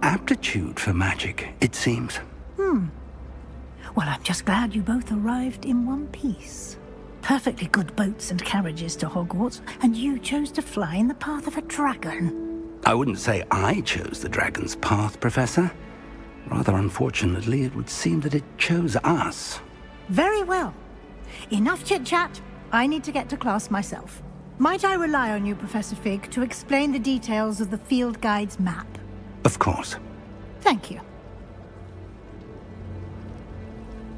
aptitude for magic, it seems. Well, I'm just glad you both arrived in one piece. Perfectly good boats and carriages to Hogwarts, and you chose to fly in the path of a dragon. I wouldn't say I chose the dragon's path, Professor. Rather unfortunately, it would seem that it chose us. Very well. Enough chit-chat. I need to get to class myself. Might I rely on you, Professor Fig, to explain the details of the field guide's map? Of course. Thank you.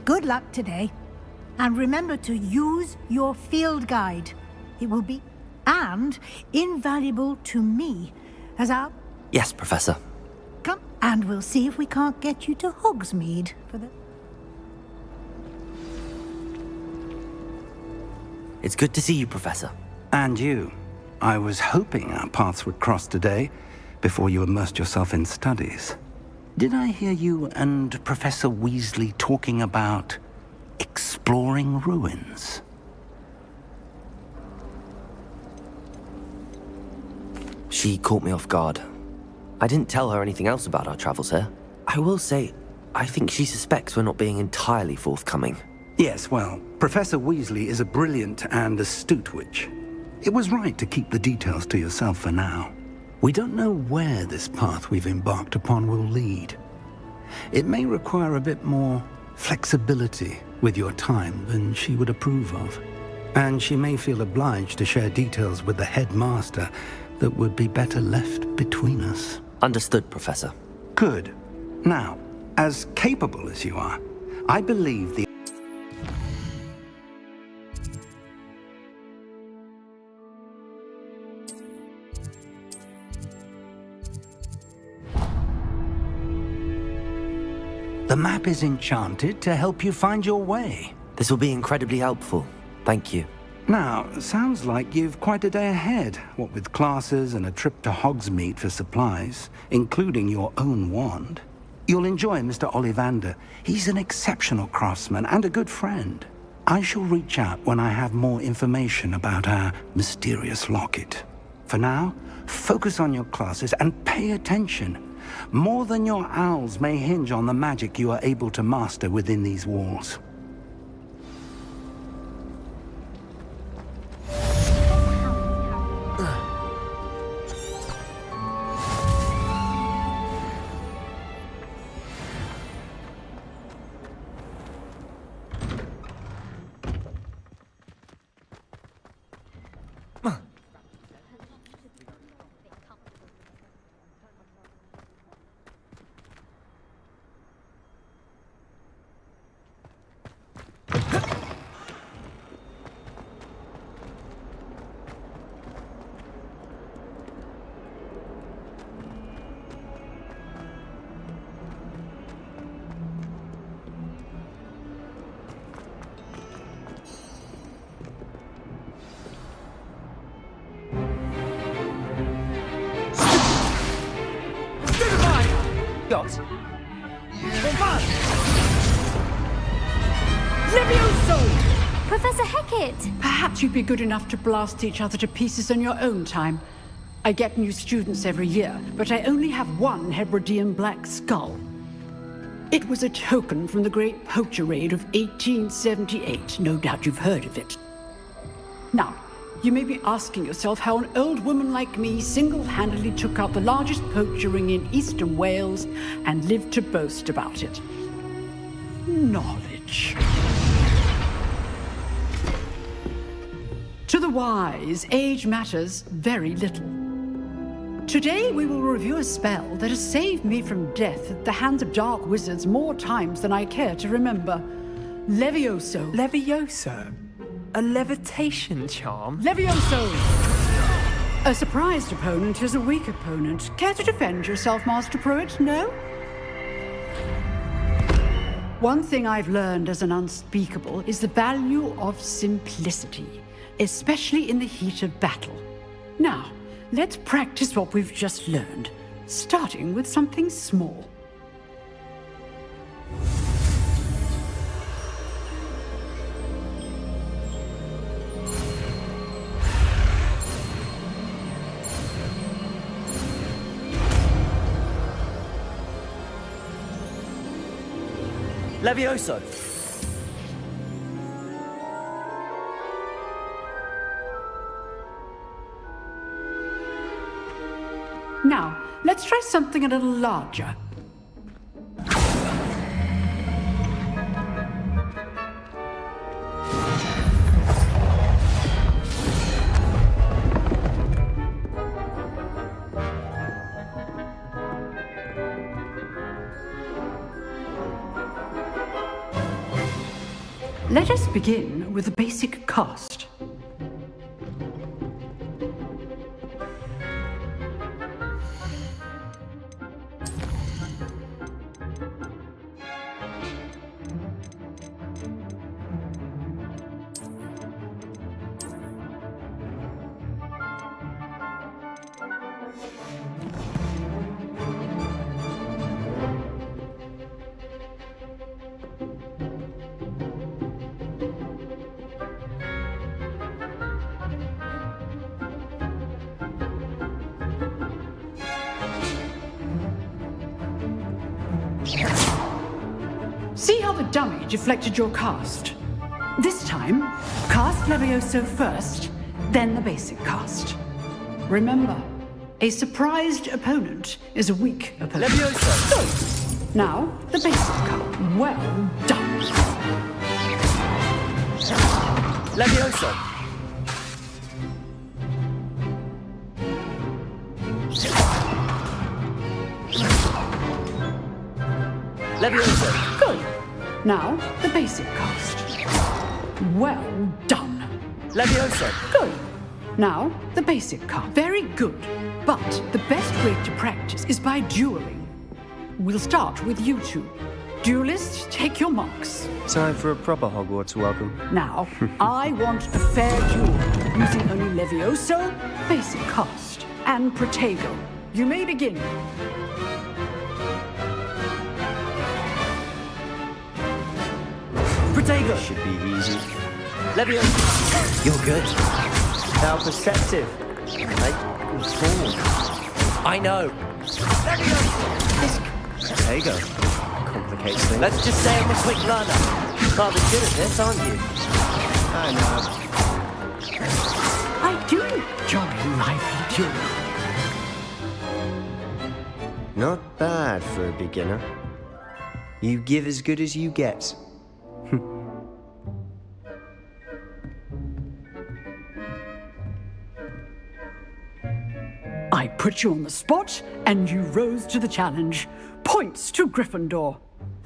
Good luck today. And remember to use your field guide. It will be, and invaluable to me, as our... Yes, Professor. Come, and we'll see if we can't get you to Hogsmeade for the... It's good to see you, Professor. And you. I was hoping our paths would cross today, before you immersed yourself in studies. Did I hear you and Professor Weasley talking about exploring ruins? She caught me off guard. I didn't tell her anything else about our travels here. I will say, I think she suspects we're not being entirely forthcoming. Yes, well, Professor Weasley is a brilliant and astute witch. It was right to keep the details to yourself for now. We don't know where this path we've embarked upon will lead. It may require a bit more flexibility with your time than she would approve of. And she may feel obliged to share details with the headmaster that would be better left between us. Understood, Professor. Good. Now, as capable as you are, I believe the... The map is enchanted to help you find your way. This will be incredibly helpful. Thank you. Now, sounds like you've quite a day ahead, what with classes and a trip to Hogsmeade for supplies, including your own wand. You'll enjoy Mr. Ollivander. He's an exceptional craftsman and a good friend. I shall reach out when I have more information about our mysterious locket. For now, focus on your classes and pay attention. More than your owls may hinge on the magic you are able to master within these walls. Professor Hackett! Perhaps you'd be good enough to blast each other to pieces in your own time. I get new students every year, but I only have one Hebridean black skull. It was a token from the Great Poacher Raid of 1878. No doubt you've heard of it. Now, you may be asking yourself how an old woman like me single-handedly took out the largest poacher ring in eastern Wales and lived to boast about it. Knowledge. To the wise, age matters very little. Today we will review a spell that has saved me from death at the hands of dark wizards more times than I care to remember. Levioso. Levioso? A levitation charm? Levioso! A surprised opponent is a weak opponent. Care to defend yourself, Master Pruitt? No? One thing I've learned as an unspeakable is the value of simplicity, especially in the heat of battle. Now, let's practice what we've just learned, starting with something small. Levioso! Now, let's try something a little larger. Let us begin with the basic cast. See how the dummy deflected your cast? This time, cast Levioso first, then the basic cast. Remember, a surprised opponent is a weak opponent. Levioso! Good. Now, the basic cast. Well done. Levioso! Levioso! Good. Now, the basic cast. Well done. Levioso! Good. Now, the basic cast. Very good. But the best way to practice is by dueling. We'll start with you two. Duelists, take your marks. Time for a proper Hogwarts welcome. Now, I want a fair duel, using only Levioso, basic cast, and Protego. You may begin. Protego! Should be easy. Levioso! You're good. How perceptive. I know. Protego. Complicates things. Let's just say I'm a quick learner. Rather good at this, aren't you? I know. I do enjoy lively dueling. Not bad for a beginner. You give as good as you get. I put you on the spot, and you rose to the challenge. Points to Gryffindor.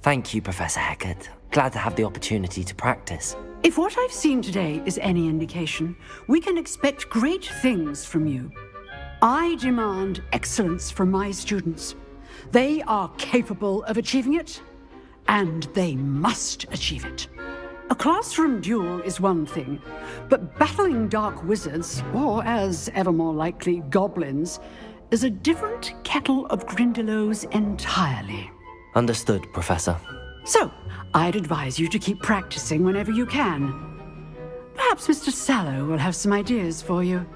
Thank you, Professor Hackett. Glad to have the opportunity to practice. If what I've seen today is any indication, we can expect great things from you. I demand excellence from my students. They are capable of achieving it, and they must achieve it. A classroom duel is one thing, but battling dark wizards, or as ever more likely, goblins, is a different kettle of Grindylows entirely. Understood, Professor. So, I'd advise you to keep practicing whenever you can. Perhaps Mr. Sallow will have some ideas for you.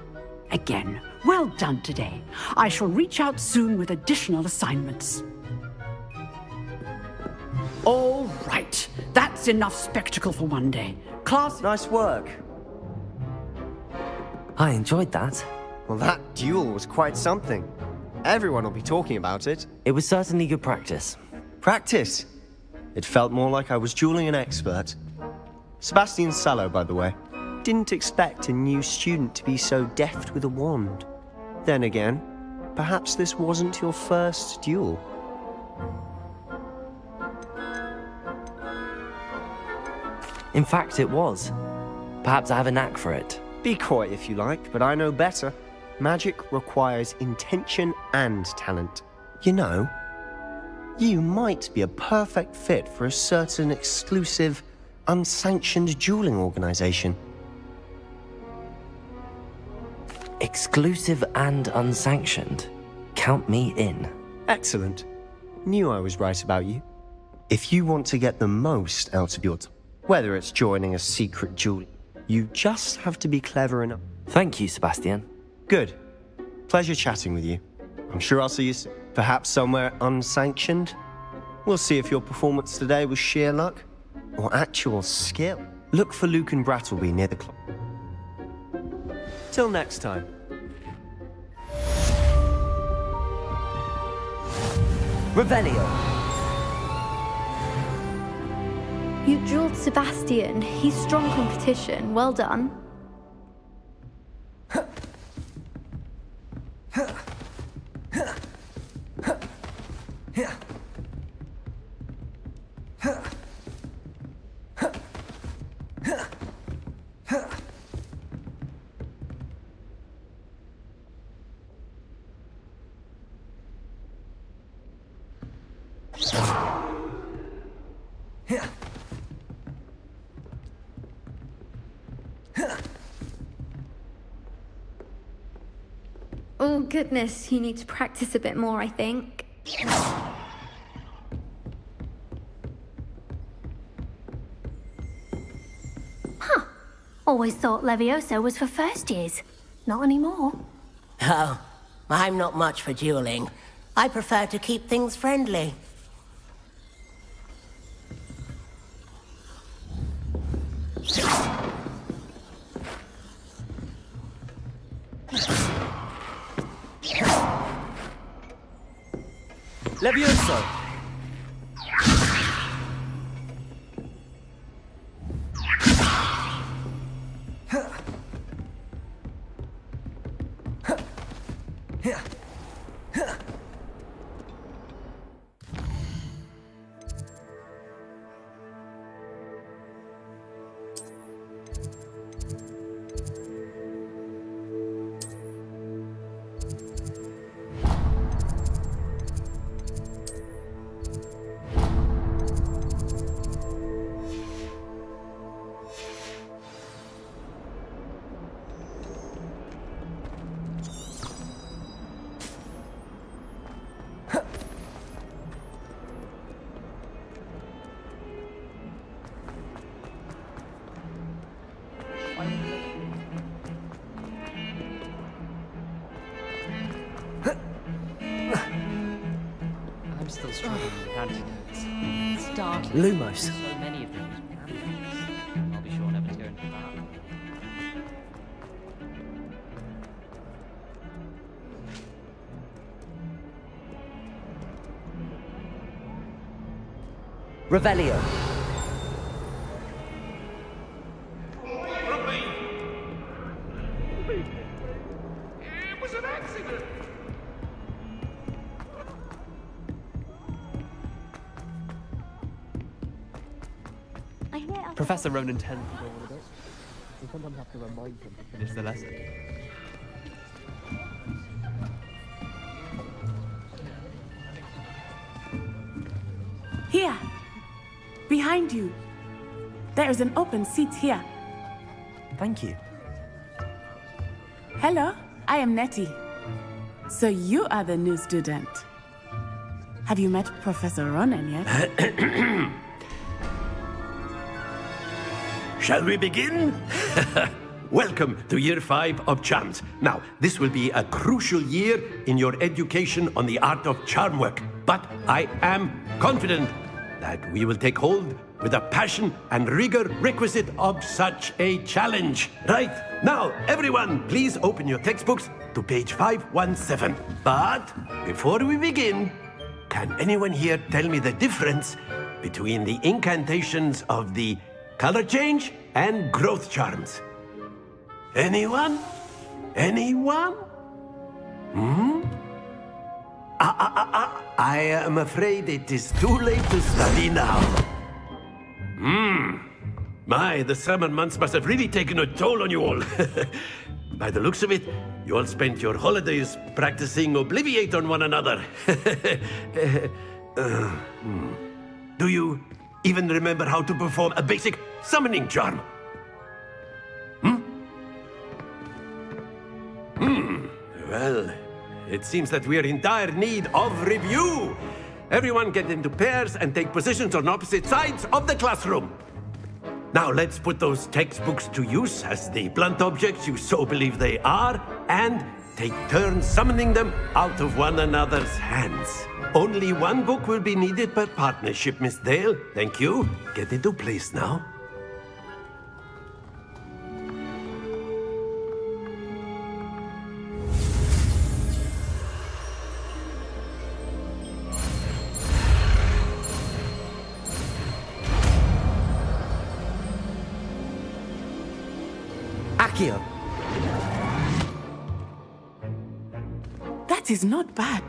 Again, well done today. I shall reach out soon with additional assignments. All right, that's enough spectacle for one day. Class... Nice work. I enjoyed that. Well, that duel was quite something. Everyone will be talking about it. It was certainly good practice. Practice? It felt more like I was dueling an expert. Sebastian Sallow, by the way. Didn't expect a new student to be so deft with a wand. Then again, perhaps this wasn't your first duel. In fact, it was. Perhaps I have a knack for it. Be coy if you like, but I know better. Magic requires intention and talent. You know, you might be a perfect fit for a certain exclusive, unsanctioned dueling organization. Exclusive and unsanctioned. Count me in. Excellent. Knew I was right about you. If you want to get the most out of your time, whether it's joining a secret duel, you just have to be clever enough. Thank you, Sebastian. Good. Pleasure chatting with you. I'm sure I'll see you soon. Perhaps somewhere unsanctioned? We'll see if your performance today was sheer luck or actual skill. Look for Luke and Brattleby near the clock. Till next time. Revelio. You dueled Sebastian. He's strong competition. Well done. Oh goodness, you need to practice a bit more, I think. Huh. Always thought Levioso was for first years. Not anymore. Oh, I'm not much for dueling. I prefer to keep things friendly. Levioso! I'm still struggling with antidotes. Startling. Lumos. So many of them use antidotes. I'll be sure never to go into that. Revelio. It was an accident. Professor Ronan tends to go on a bit. We sometimes have to remind him to finish the lesson. Here. Behind you. There is an open seat here. Thank you. Hello, I am Nettie. So you are the new student. Have you met Professor Ronan yet? Shall we begin? Welcome to Year 5 of Charms. Now, this will be a crucial year in your education on the art of charm work. But I am confident that we will take hold with the passion and rigor requisite of such a challenge. Right, now, everyone, please open your textbooks to page 517. But before we begin, can anyone here tell me the difference between the incantations of the color change and growth charms? Anyone? Anyone? I am afraid it is too late to study now. My, the summer months must have really taken a toll on you all. By the looks of it, you all spent your holidays practicing Obliviate on one another. Do you even remember how to perform a basic summoning charm? Well, it seems that we are in dire need of review. Everyone get into pairs and take positions on opposite sides of the classroom. Now let's put those textbooks to use as the blunt objects you so believe they are, and take turns summoning them out of one another's hands. Only one book will be needed per partnership, Miss Dale. Thank you. Get into place now. Accio. That is not bad.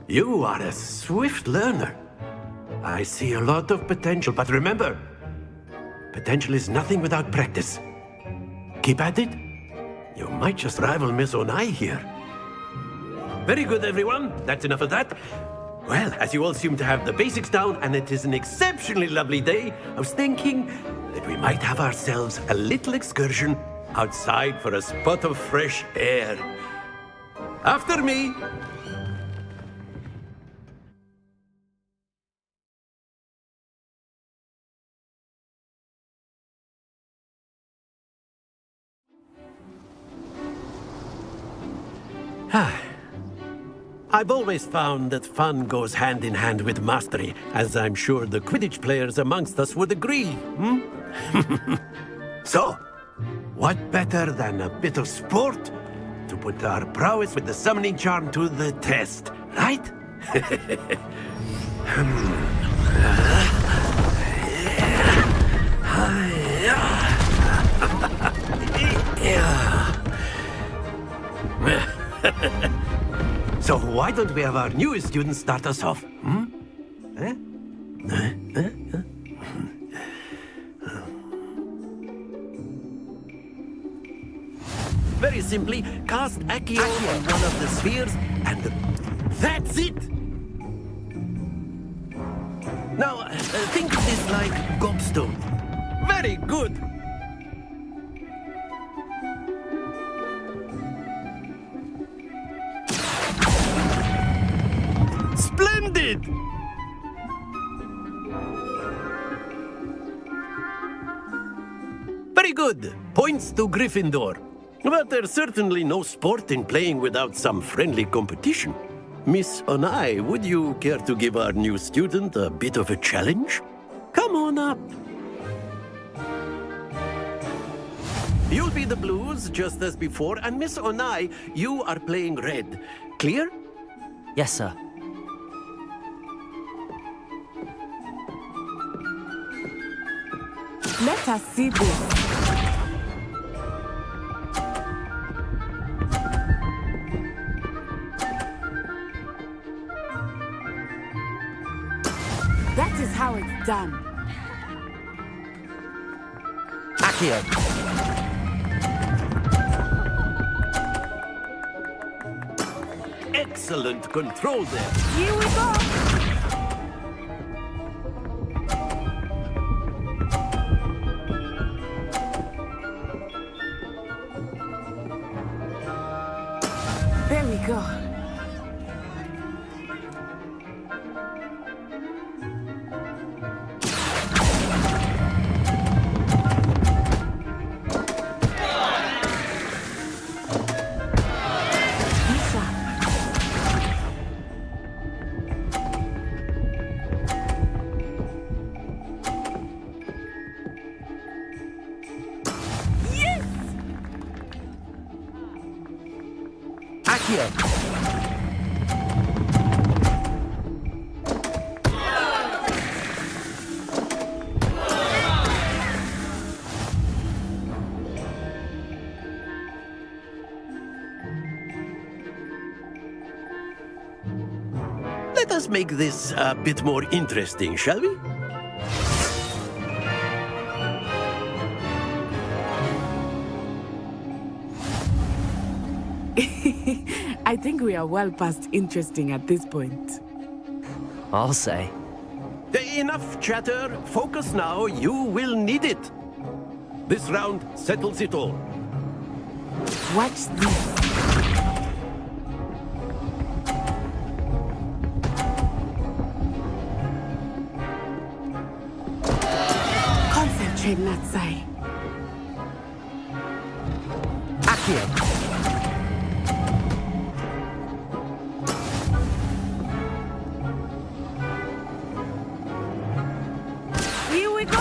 You are a swift learner. I see a lot of potential, but remember, potential is nothing without practice. Keep at it. You might just rival Miss Onai here. Very good, everyone. That's enough of that. Well, as you all seem to have the basics down, and it is an exceptionally lovely day, I was thinking that we might have ourselves a little excursion outside for a spot of fresh air. After me. I've always found that fun goes hand in hand with mastery, as I'm sure the Quidditch players amongst us would agree. So, what better than a bit of sport to put our prowess with the summoning charm to the test, right? So why don't we have our newest student start us off? Very simply, cast Accio on one of the spheres, and that's it! Now, think of this like gobstone. Very good! Splendid! Very good. Points to Gryffindor. But there's certainly no sport in playing without some friendly competition. Miss Onai, would you care to give our new student a bit of a challenge? Come on up. You'll be the blues, just as before, and Miss Onai, you are playing red. Clear? Yes, sir. Let us see this. That is how it's done. Accio. Excellent control there. Here we go. There we go. Accio! Let us make this a bit more interesting, shall we? I think we are well past interesting at this point. I'll say. Enough chatter. Focus now. You will need it. This round settles it all. Watch this. Concentrate, Natsai. Accio! Here we go!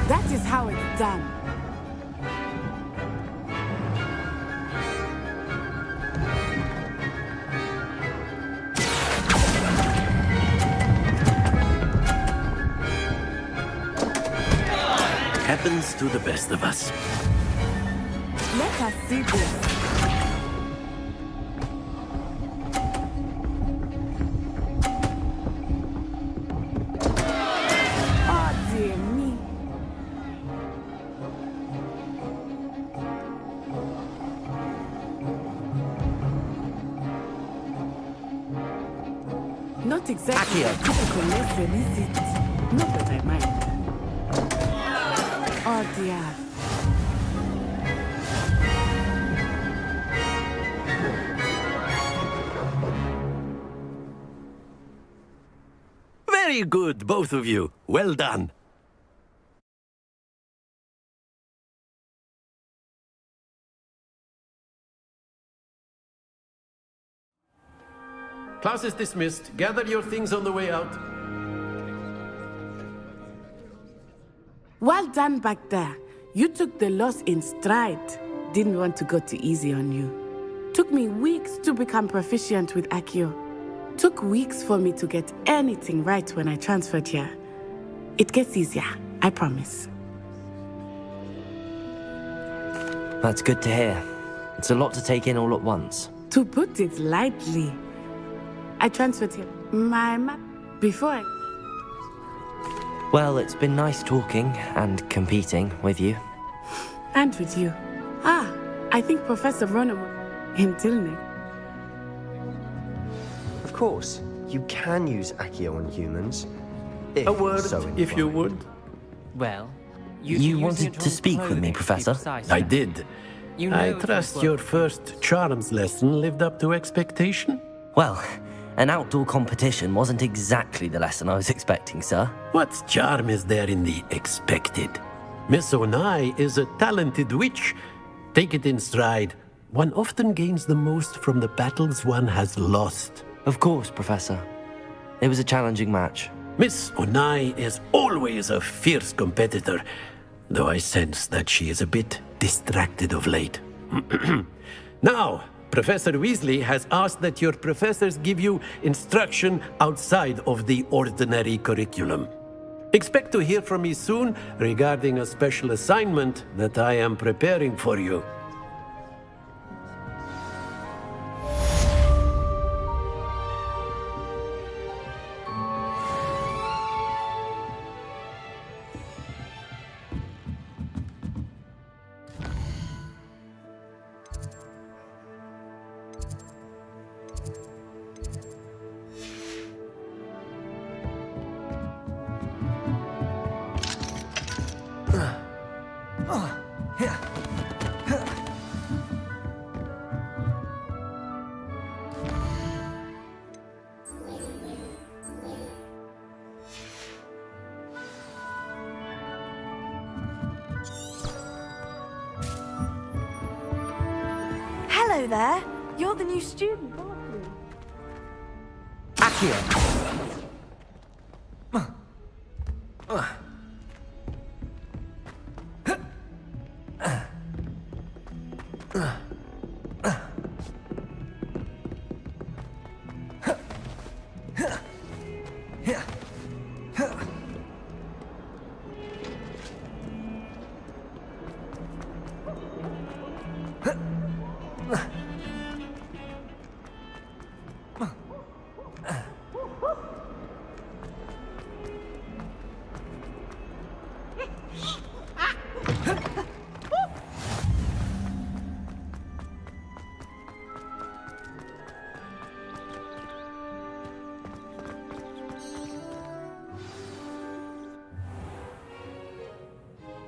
That is how it's done. Happens to the best of us. Let us see this. Oh, dear me. Not exactly a typical lesson, is it? Not that I mind. Oh, dear. Very good, both of you. Well done. Class is dismissed. Gather your things on the way out. Well done back there. You took the loss in stride. Didn't want to go too easy on you. Took me weeks to become proficient with Accio. Took weeks for me to get anything right when I transferred here. It gets easier, I promise. That's good to hear. It's a lot to take in all at once. To put it lightly, I transferred here before I... Well, it's been nice talking and competing with you. And with you. Ah, I think Professor Ronan in Tilnick. Of course, you can use Accio on humans. A word, so if you would. Well, you wanted to speak with me, Professor? I did. You know I it was trust worth your first charms lesson lived up to expectation. Well, an outdoor competition wasn't exactly the lesson I was expecting, sir. What charm is there in the expected? Miss Onai is a talented witch. Take it in stride. One often gains the most from the battles one has lost. Of course, Professor. It was a challenging match. Miss Onai is always a fierce competitor, though I sense that she is a bit distracted of late. Now, Professor Weasley has asked that your professors give you instruction outside of the ordinary curriculum. Expect to hear from me soon regarding a special assignment that I am preparing for you. Hello there. You're the new student, aren't you? Accio!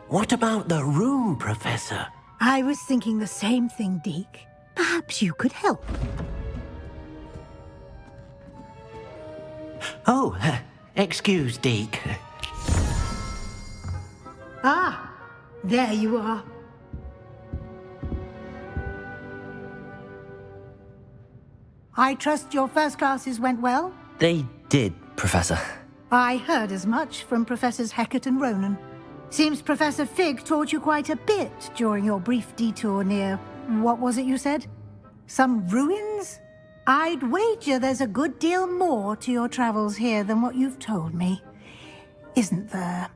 What about the room, Professor? I was thinking the same thing, Deke. Perhaps you could help. Oh, excuse, Deke. Ah, there you are. I trust your first classes went well? They did, Professor. I heard as much from Professors Hecat and Ronan. Seems Professor Fig taught you quite a bit during your brief detour near... what was it you said? Some ruins? I'd wager there's a good deal more to your travels here than what you've told me. Isn't there?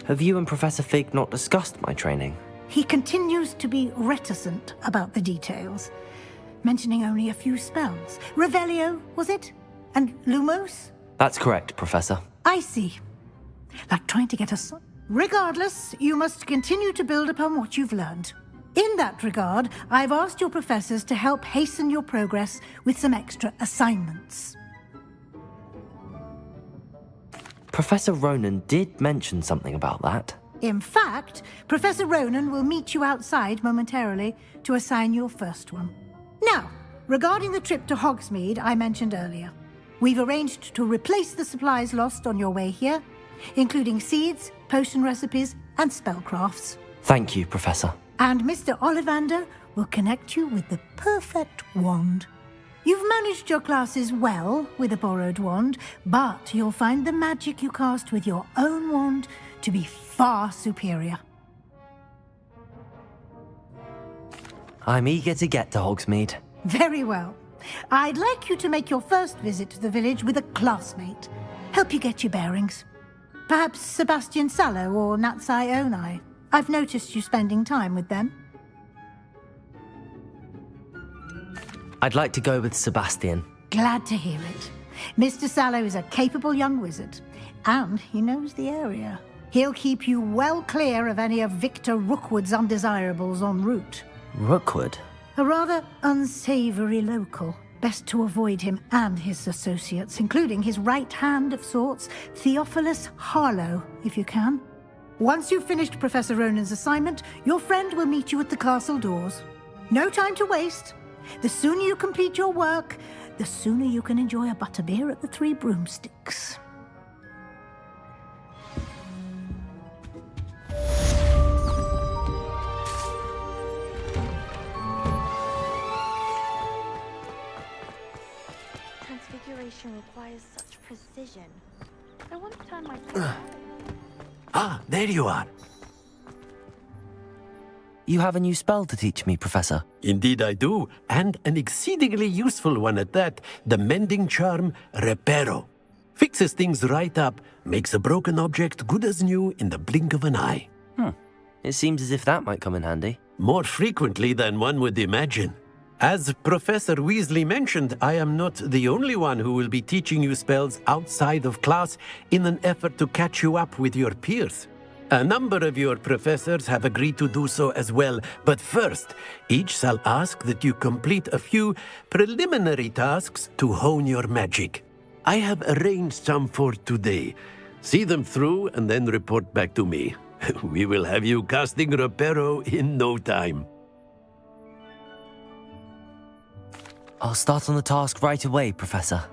Have you and Professor Fig not discussed my training? He continues to be reticent about the details, mentioning only a few spells. Revelio, was it? And Lumos? That's correct, Professor. I see. Like trying to get us... Regardless, you must continue to build upon what you've learned. In that regard, I've asked your professors to help hasten your progress with some extra assignments. Professor Ronan did mention something about that. In fact, Professor Ronan will meet you outside momentarily to assign your first one. Now, regarding the trip to Hogsmeade I mentioned earlier, we've arranged to replace the supplies lost on your way here, including seeds, potion recipes, and spellcrafts. Thank you, Professor. And Mr. Ollivander will connect you with the perfect wand. You've managed your classes well with a borrowed wand, but you'll find the magic you cast with your own wand to be far superior. I'm eager to get to Hogsmeade. Very well. I'd like you to make your first visit to the village with a classmate. Help you get your bearings. Perhaps Sebastian Sallow or Natsai Onai. I've noticed you spending time with them. I'd like to go with Sebastian. Glad to hear it. Mr. Sallow is a capable young wizard, and he knows the area. He'll keep you well clear of any of Victor Rookwood's undesirables en route. Rookwood? A rather unsavory local. Best to avoid him and his associates, including his right hand of sorts, Theophilus Harlow, if you can. Once you've finished Professor Ronan's assignment, your friend will meet you at the castle doors. No time to waste. The sooner you complete your work, the sooner you can enjoy a butterbeer at the Three Broomsticks. Transfiguration requires such precision. I want to turn my... Ah, there you are. You have a new spell to teach me, Professor. Indeed I do, and an exceedingly useful one at that. The mending charm, Reparo. Fixes things right up, makes a broken object good as new in the blink of an eye. It seems as if that might come in handy. More frequently than one would imagine. As Professor Weasley mentioned, I am not the only one who will be teaching you spells outside of class in an effort to catch you up with your peers. A number of your professors have agreed to do so as well, but first, each shall ask that you complete a few preliminary tasks to hone your magic. I have arranged some for today. See them through and then report back to me. We will have you casting Reparo in no time. I'll start on the task right away, Professor.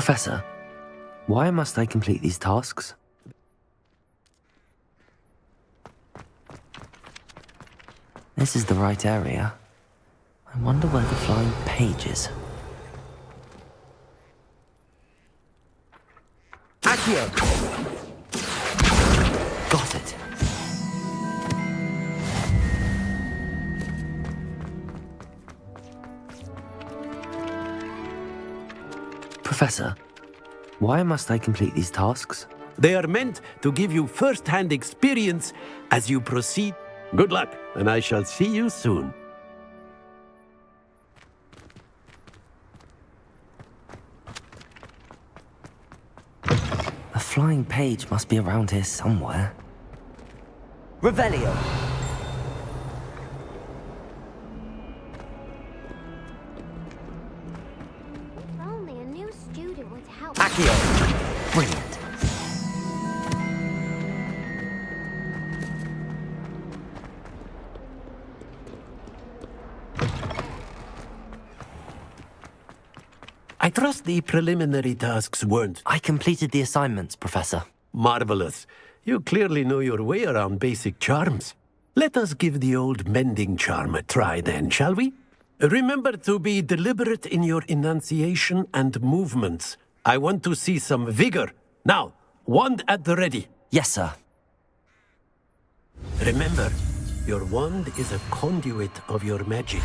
Professor, why must I complete these tasks? This is the right area. I wonder where the flying page is. Accio! Got it. Professor, why must I complete these tasks? They are meant to give you first-hand experience as you proceed. Good luck, and I shall see you soon. A flying page must be around here somewhere. Revelio! If only a new student would help. Accio! Brilliant. I trust the preliminary tasks weren't... I completed the assignments, Professor. Marvelous. You clearly know your way around basic charms. Let us give the old mending charm a try then, shall we? Remember to be deliberate in your enunciation and movements. I want to see some vigor. Now, wand at the ready. Yes, sir. Remember, your wand is a conduit of your magic.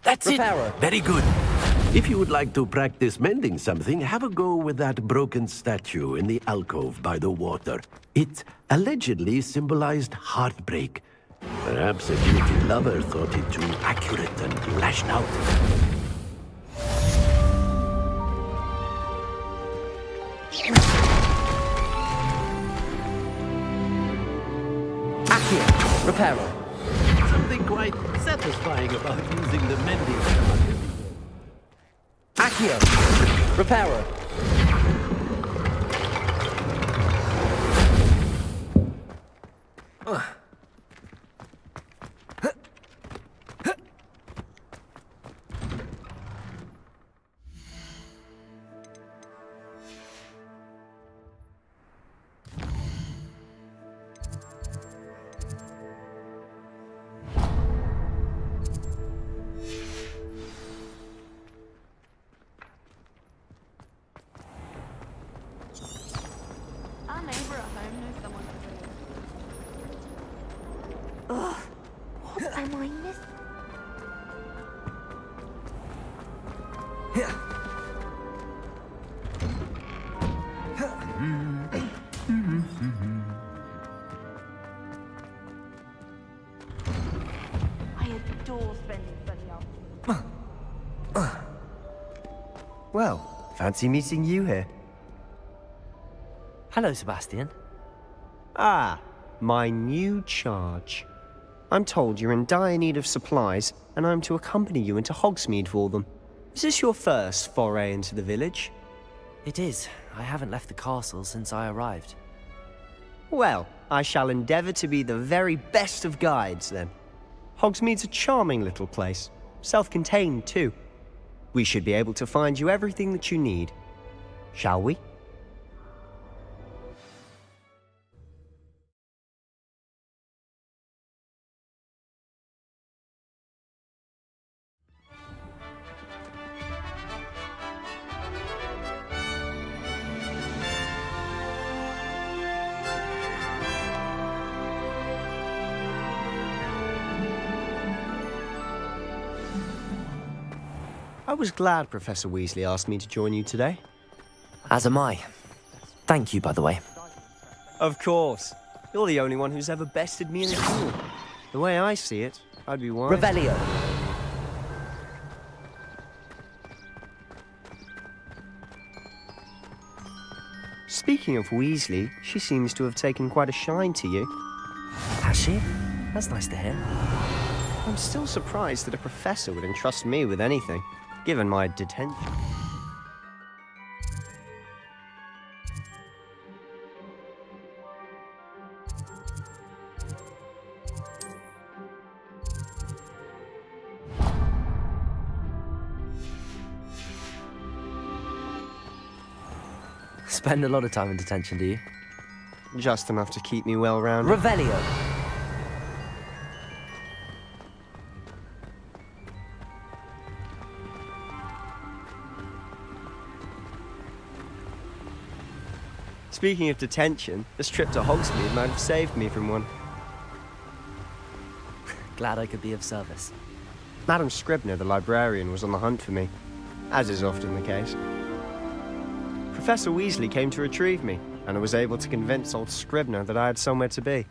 That's it. Very good. If you would like to practice mending something, have a go with that broken statue in the alcove by the water. It allegedly symbolized heartbreak. Perhaps a guilty lover thought it too accurate and lashed out. Accio! Reparo! Something quite satisfying about using the mending charm. Accio! Reparo! Our neighbor at home knows someone. Ugh, what am I missing? I adore spending Sunday afternoons. Well, fancy meeting you here. Hello, Sebastian. Ah, my new charge. I'm told you're in dire need of supplies, and I'm to accompany you into Hogsmeade for them. Is this your first foray into the village? It is. I haven't left the castle since I arrived. Well, I shall endeavour to be the very best of guides, then. Hogsmeade's a charming little place. Self-contained, too. We should be able to find you everything that you need. Shall we? I was glad Professor Weasley asked me to join you today. As am I. Thank you, by the way. Of course. You're the only one who's ever bested me in a duel. The way I see it, I'd be wise. Revelio. Speaking of Weasley, she seems to have taken quite a shine to you. Has she? That's nice to hear. I'm still surprised that a professor would entrust me with anything. given my detention. Spend a lot of time in detention, do you? Just enough to keep me well-rounded. Revelio! Speaking of detention, this trip to Hogsmeade might have saved me from one. Glad I could be of service. Madam Scribner, the librarian, was on the hunt for me, as is often the case. Professor Weasley came to retrieve me, and I was able to convince old Scribner that I had somewhere to be.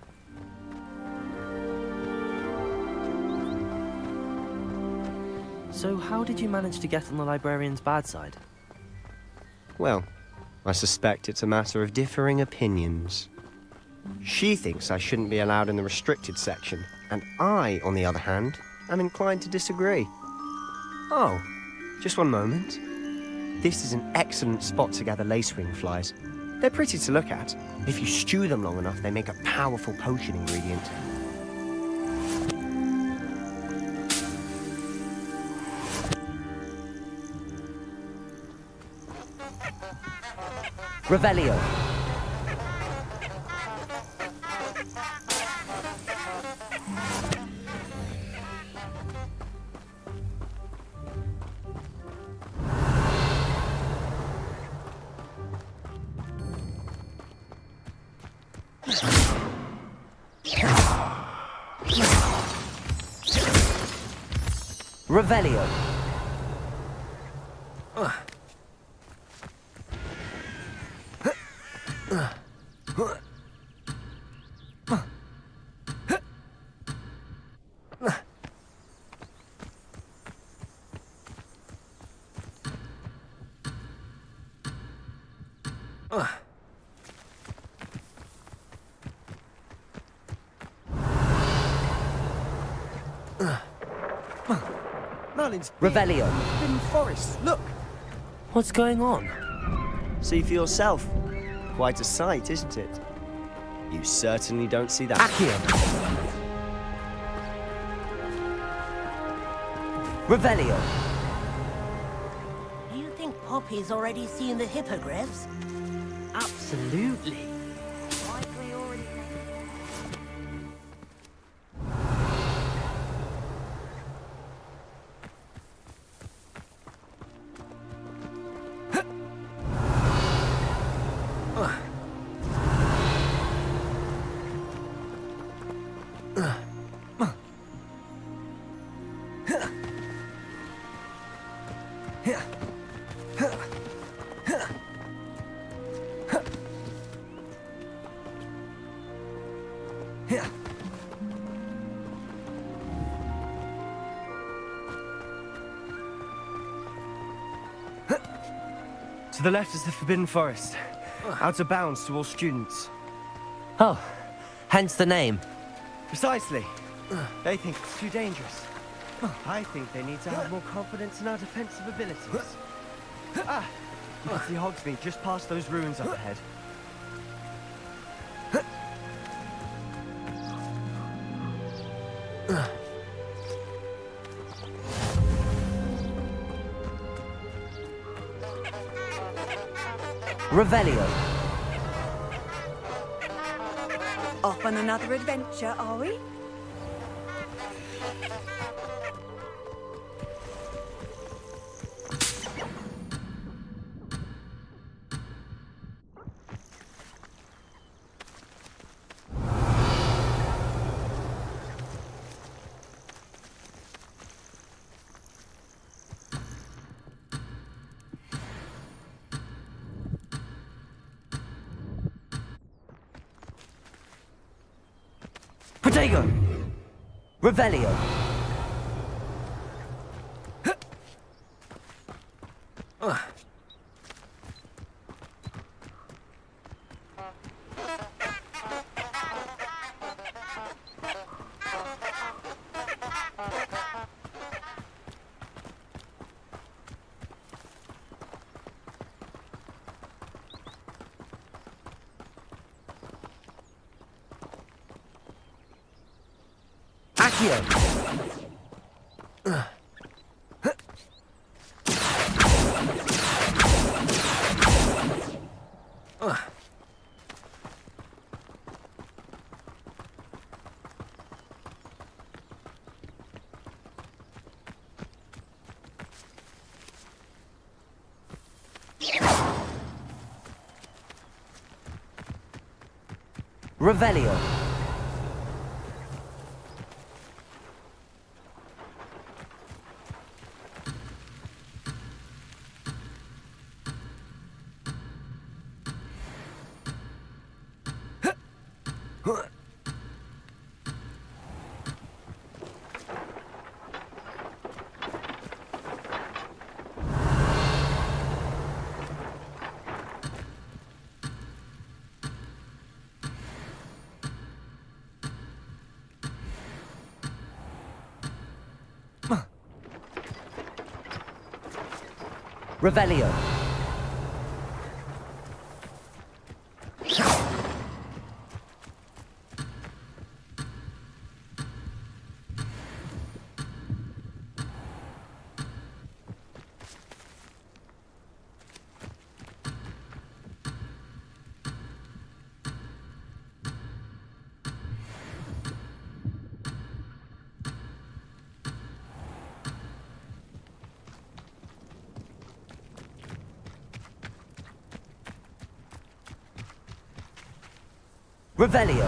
So how did you manage to get on the librarian's bad side? Well, I suspect it's a matter of differing opinions. She thinks I shouldn't be allowed in the restricted section, and I, on the other hand, am inclined to disagree. Oh, just one moment. This is an excellent spot to gather lacewing flies. They're pretty to look at. If you stew them long enough, they make a powerful potion ingredient. Revelio! Revelio! Merlin's Revelio! Forbidden Forest, look! What's going on? See for yourself. Quite a sight, isn't it? You certainly don't see that. Accio! Revelio! Do you think Poppy's already seen the hippogriffs? Absolutely. Likely already. To the left is the Forbidden Forest. Out of bounds to all students. Oh, hence the name. Precisely. They think it's too dangerous. I think they need to have more confidence in our defensive abilities. Ah, you can see Hogsmeade just past those ruins up ahead. Revelio! Off on another adventure, are we? Protego! Revelio! Accio! Revelio. Revelio. Revelio.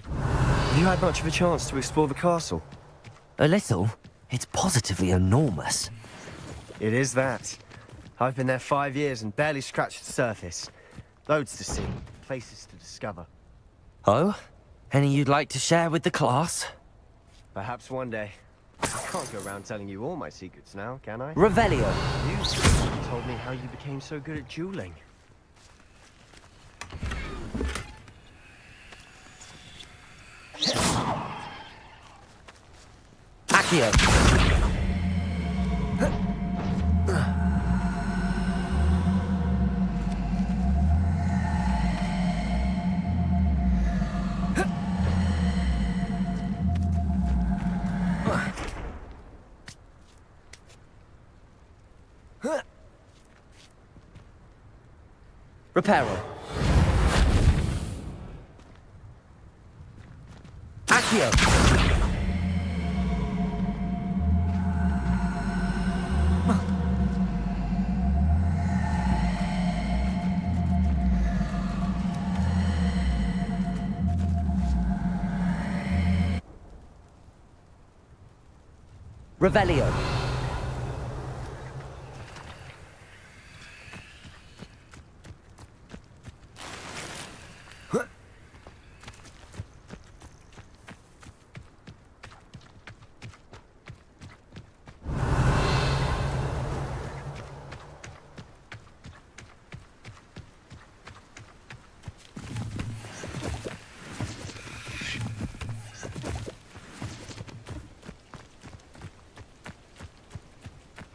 Have you had much of a chance to explore the castle? A little. It's positively enormous. It is that. I've been there 5 years and barely scratched the surface. Loads to see, places to discover. Oh? Any you'd like to share with the class? Perhaps one day. I can't go around telling you all my secrets now, can I? Revelio. You told me how you became so good at dueling. Accio. Reparo. Accio. Revelio.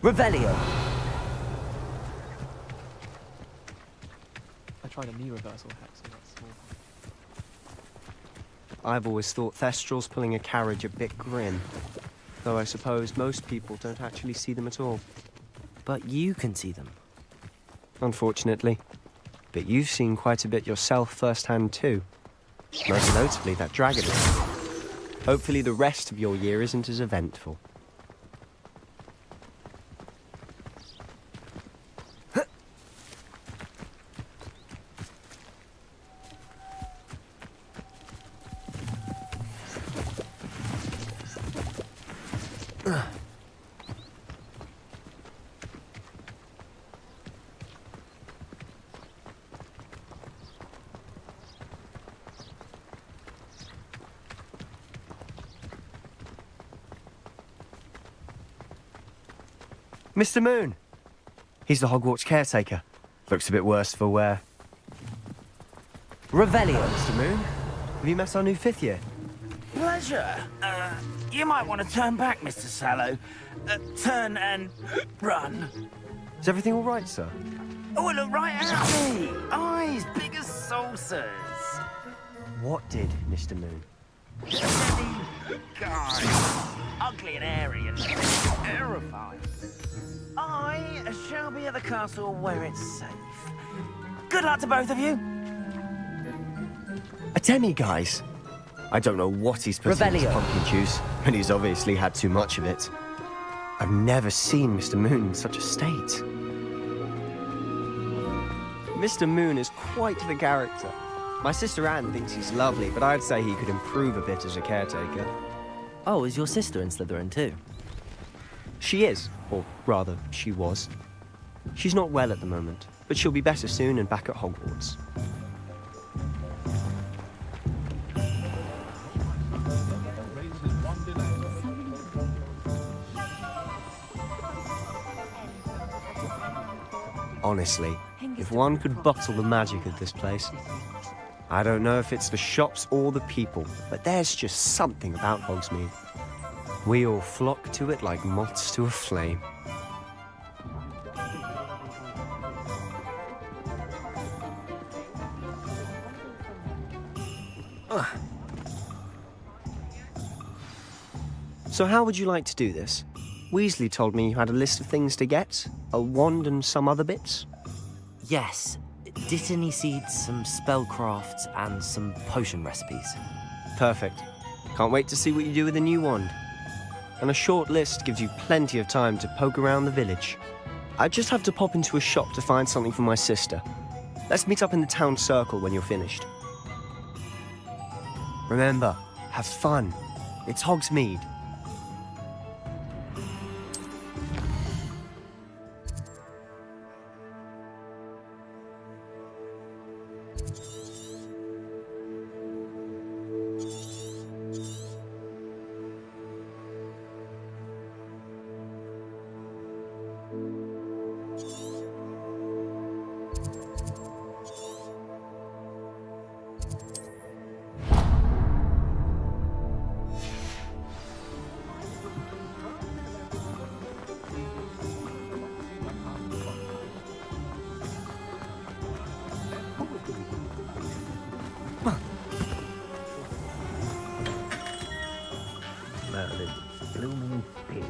Revelio. I tried a knee reversal hack, so that's small. I've always thought Thestral's pulling a carriage a bit grim. Though I suppose most people don't actually see them at all. But you can see them. Unfortunately. But you've seen quite a bit yourself firsthand too. Most notably that dragon. Hopefully the rest of your year isn't as eventful. Mr. Moon! He's the Hogwarts caretaker. Looks a bit worse for wear. Revelio. Mr. Moon, have you met our new 5th year? Pleasure. You might want to turn back, Mr. Sallow. Turn and run. Is everything all right, sir? Oh, look right at me! Eyes big as saucers. What did, Mr. Moon? God, ugly and hairy and terrifying. I shall be at the castle where it's safe. Good luck to both of you. A demi, guys. I don't know what he's put in his Revelio. pumpkin juice, and he's obviously had too much of it. I've never seen Mr. Moon in such a state. Mr. Moon is quite the character. My sister Anne thinks he's lovely, but I'd say he could improve a bit as a caretaker. Oh, is your sister in Slytherin too? She is, or rather, she was. She's not well at the moment, but she'll be better soon and back at Hogwarts. Honestly, if one could bottle the magic of this place. I don't know if it's the shops or the people, but there's just something about Hogsmeade. We all flock to it like moths to a flame. So how would you like to do this? Weasley told me you had a list of things to get, a wand and some other bits. Yes. Dittany seeds, some spellcrafts, and some potion recipes. Perfect. Can't wait to see what you do with the new wand. And a short list gives you plenty of time to poke around the village. I just have to pop into a shop to find something for my sister. Let's meet up in the town circle when you're finished. Remember, have fun. It's Hogsmeade.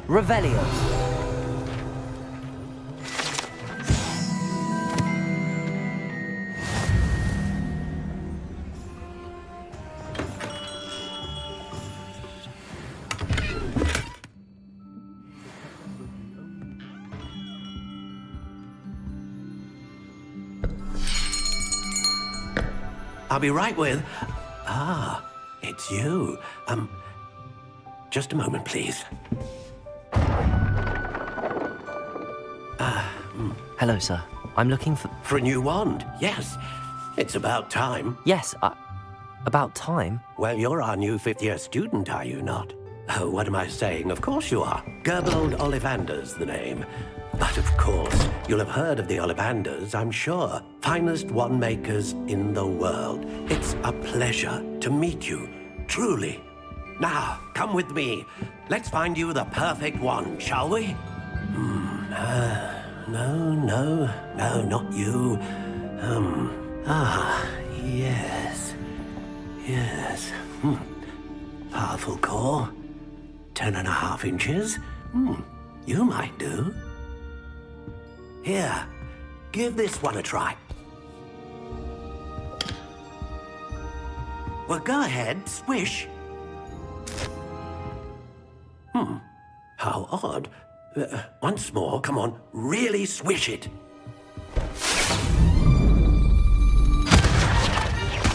Revelio. I'll be right with... Ah, it's you. Just a moment, please. Hello, sir. I'm looking for... For a new wand, yes. It's about time. Yes, about time? Well, you're our new fifth-year student, are you not? Oh, what am I saying? Of course you are. Gerbold Ollivander's the name. But of course, you'll have heard of the Ollivanders, I'm sure. Finest wand makers in the world. It's a pleasure to meet you, truly. Now, come with me. Let's find you the perfect wand, shall we? No, not you. Yes. Powerful core. 10.5 inches. You might do. Here, give this one a try. Well, go ahead, swish. How odd. Once more, come on, really swish it.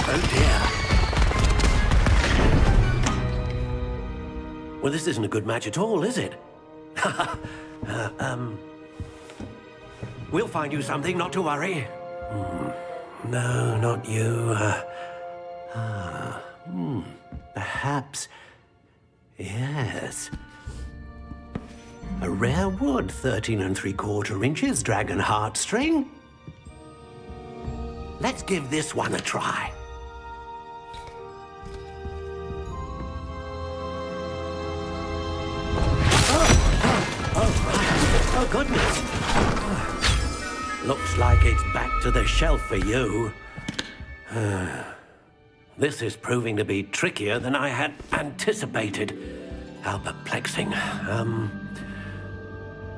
Oh dear. Well, this isn't a good match at all, is it? We'll find you something, not to worry. No, not you. Perhaps. Yes. A rare wood, 13 3/4 inches, dragon heartstring. Let's give this one a try. Oh, right. Oh, goodness. Looks like it's back to the shelf for you. This is proving to be trickier than I had anticipated. How perplexing.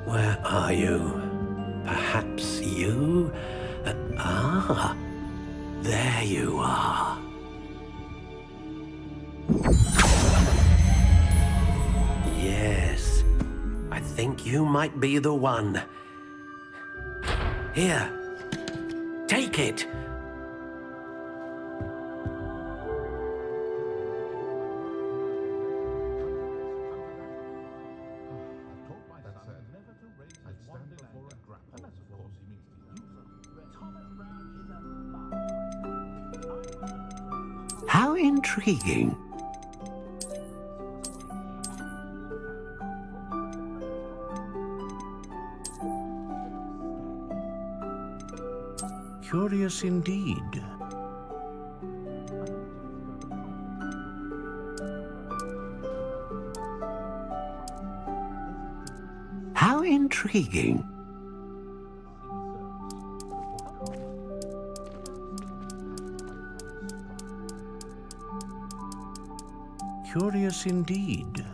Where are you? Perhaps you? There you are. Yes, I think you might be the one. Here, take it. How intriguing. Curious indeed. How intriguing. Curious indeed.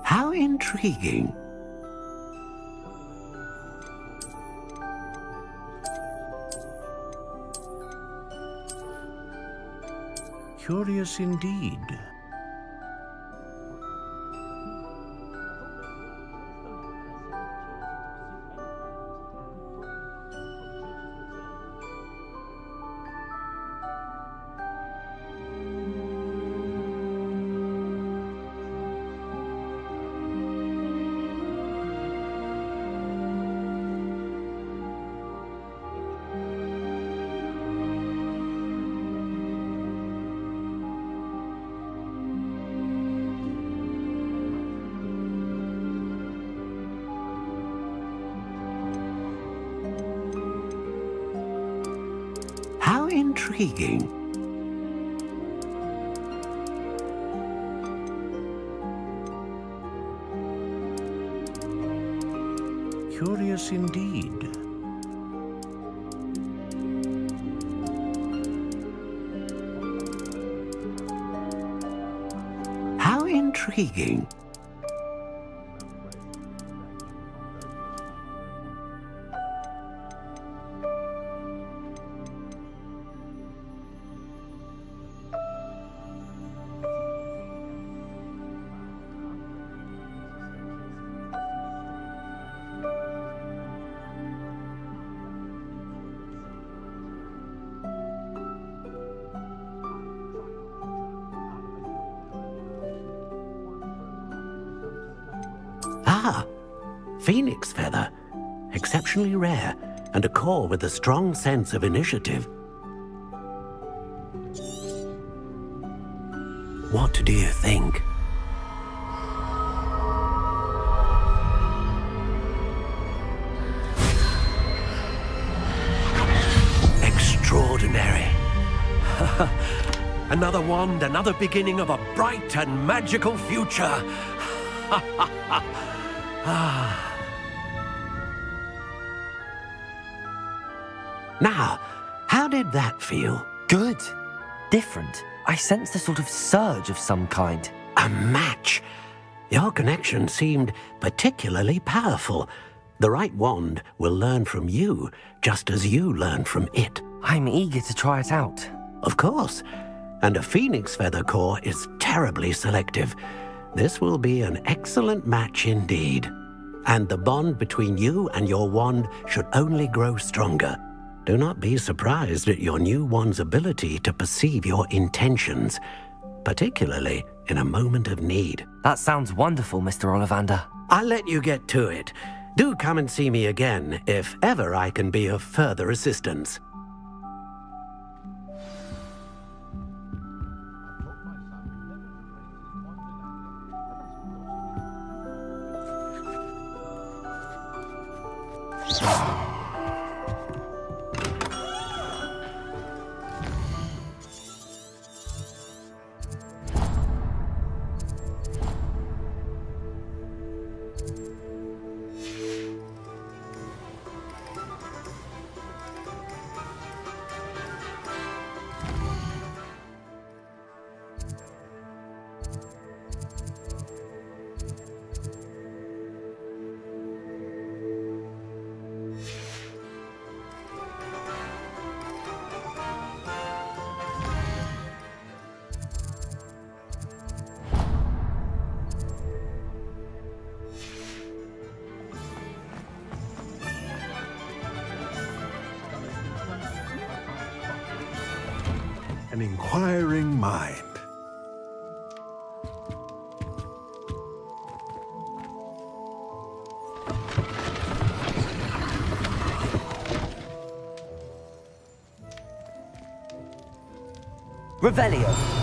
How intriguing. Curious indeed. How intriguing. Curious indeed. How intriguing. Ah, phoenix feather. Exceptionally rare, and a core with a strong sense of initiative. What do you think? Extraordinary. Another wand, another beginning of a bright and magical future. Now, how did that feel? Good. Different. I sensed a sort of surge of some kind. A match. Your connection seemed particularly powerful. The right wand will learn from you, just as you learn from it. I'm eager to try it out. Of course. And a phoenix feather core is terribly selective. This will be an excellent match indeed. And the bond between you and your wand should only grow stronger. Do not be surprised at your new wand's ability to perceive your intentions, particularly in a moment of need. That sounds wonderful, Mr. Ollivander. I'll let you get to it. Do come and see me again if ever I can be of further assistance. an inquiring mind. Revelio.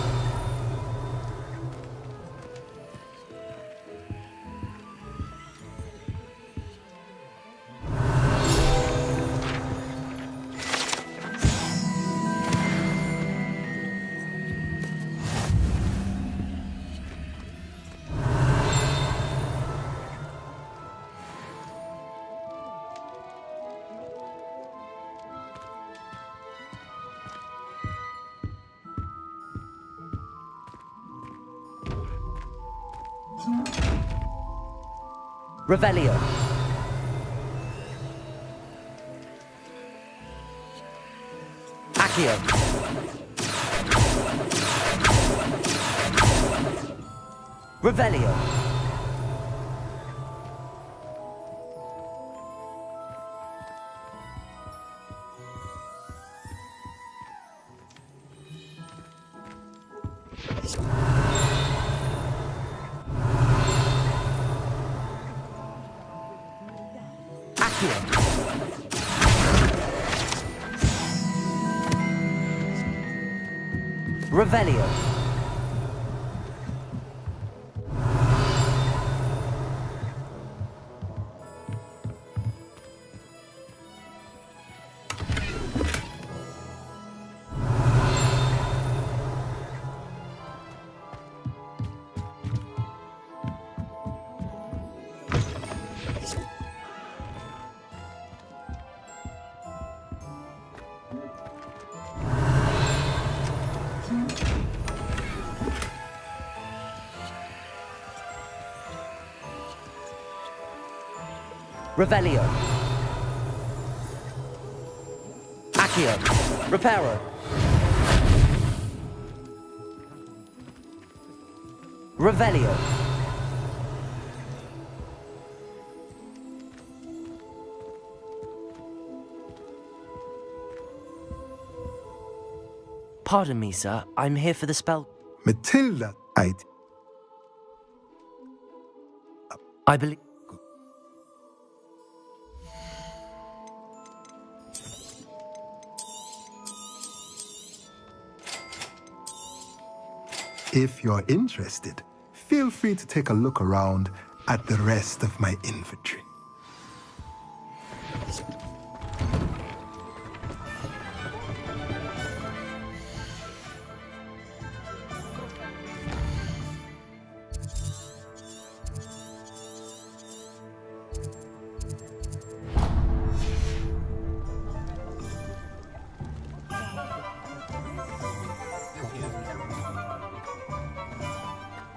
Revelio. Accio. Revelio. Revelio. Revelio. Accio. Reparo. Revelio. Pardon me, sir. I'm here for the spell. Matilda, I believe... If you're interested, feel free to take a look around at the rest of my inventory.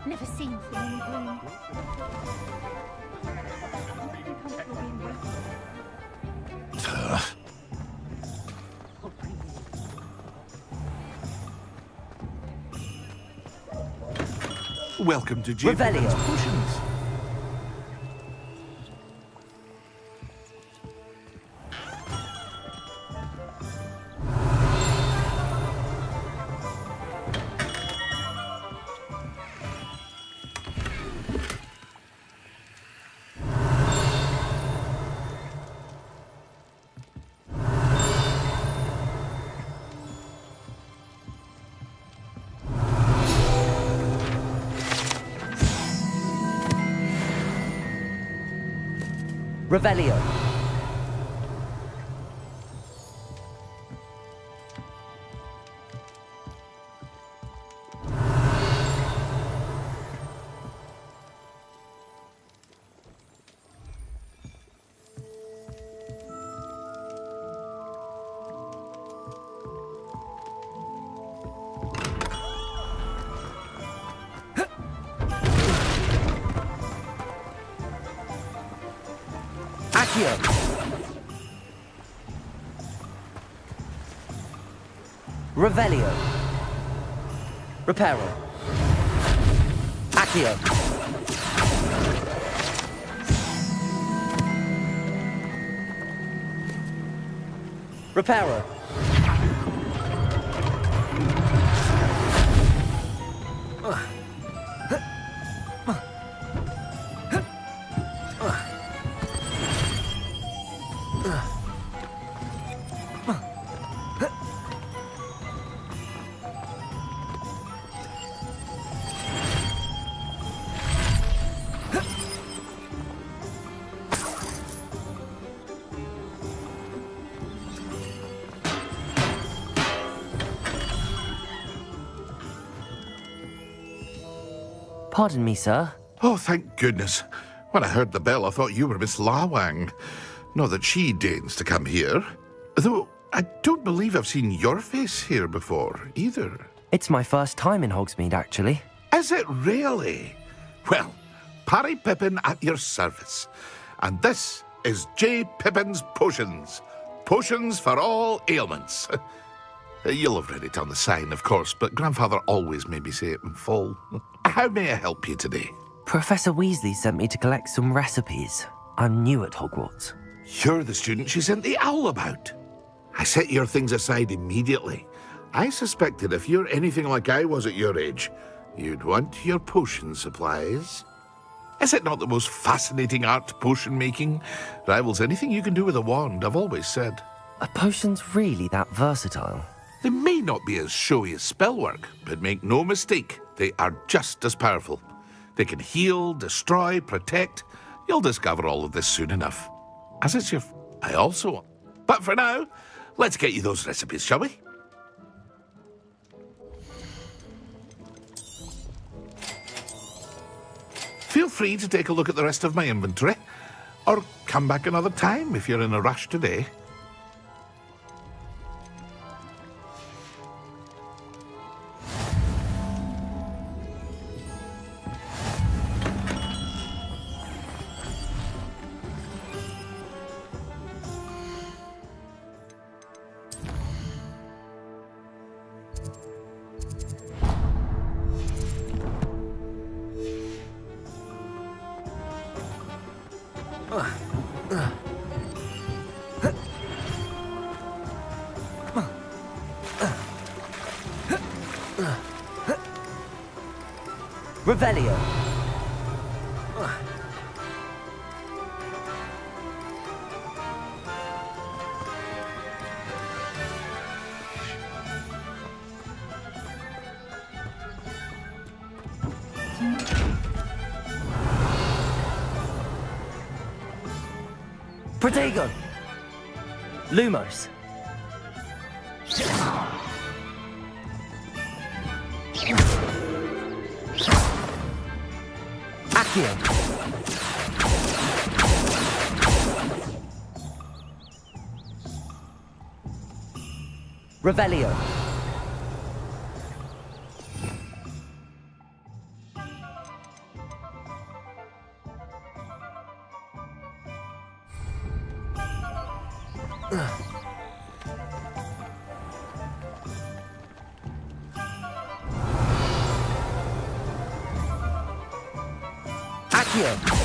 Never seen flame bloom. Welcome to J-Byte's Potions. Revelio. Accio. Revelio. Reparo. Accio. Reparo. Pardon me, sir. Oh, thank goodness. When I heard the bell, I thought you were Miss Lawang. Not that she deigns to come here. Though, I don't believe I've seen your face here before, either. It's my first time in Hogsmeade, actually. Is it really? Well, Parry Pippin at your service. And this is J. Pippin's Potions. Potions for all ailments. You'll have read it on the sign, of course, but Grandfather always made me say it in full. How may I help you today? Professor Weasley sent me to collect some recipes. I'm new at Hogwarts. You're the student she sent the owl about. I set your things aside immediately. I suspected if you're anything like I was at your age, you'd want your potion supplies. Is it not the most fascinating art, potion making? Rivals anything you can do with a wand, I've always said. Are potions really that versatile? They may not be as showy as spellwork, but make no mistake, they are just as powerful. They can heal, destroy, protect. You'll discover all of this soon enough. As it's your... I also... But for now, let's get you those recipes, shall we? Feel free to take a look at the rest of my inventory, or come back another time if you're in a rush today. Revelio. Protego. Lumos. Accio. Revelio. Accio.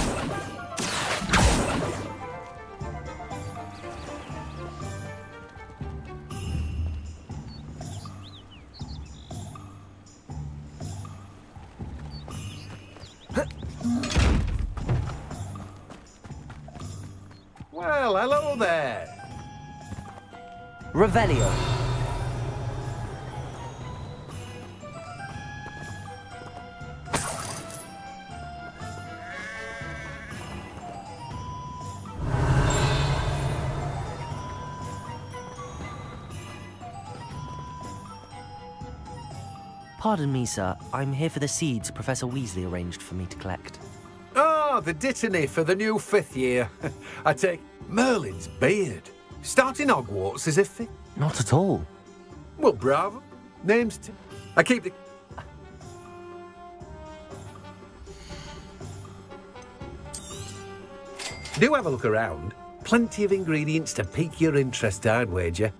Well, hello there. Revelio. Pardon me, sir. I'm here for the seeds Professor Weasley arranged for me to collect. Oh, the dittany for the new 5th year. I take Merlin's beard. Starting Hogwarts as if it... Not at all. Well, bravo. Name's... I keep the... Do have a look around. Plenty of ingredients to pique your interest, I'd wager.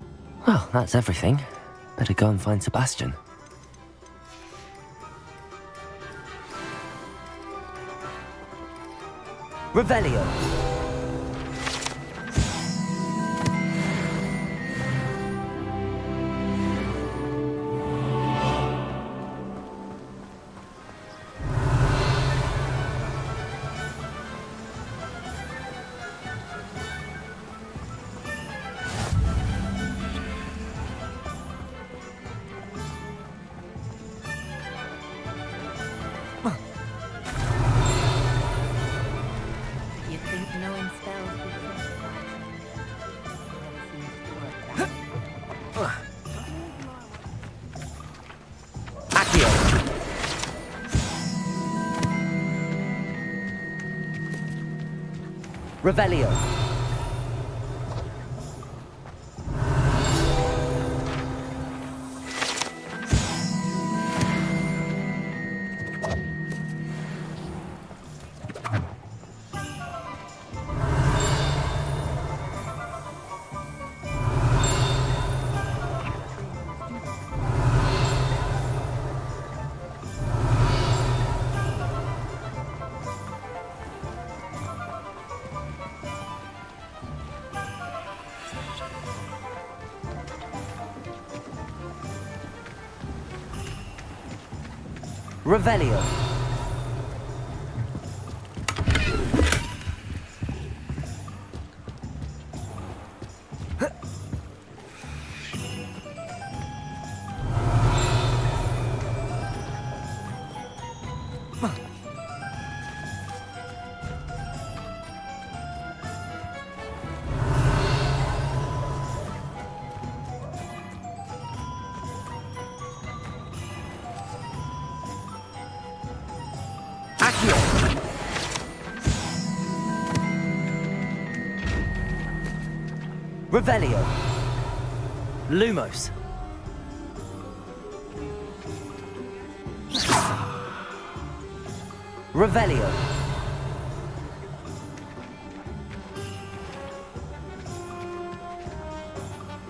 Well, that's everything. Better go and find Sebastian. Revelio. Accio. Revelio. Revelio. Revelio. Lumos. Revelio.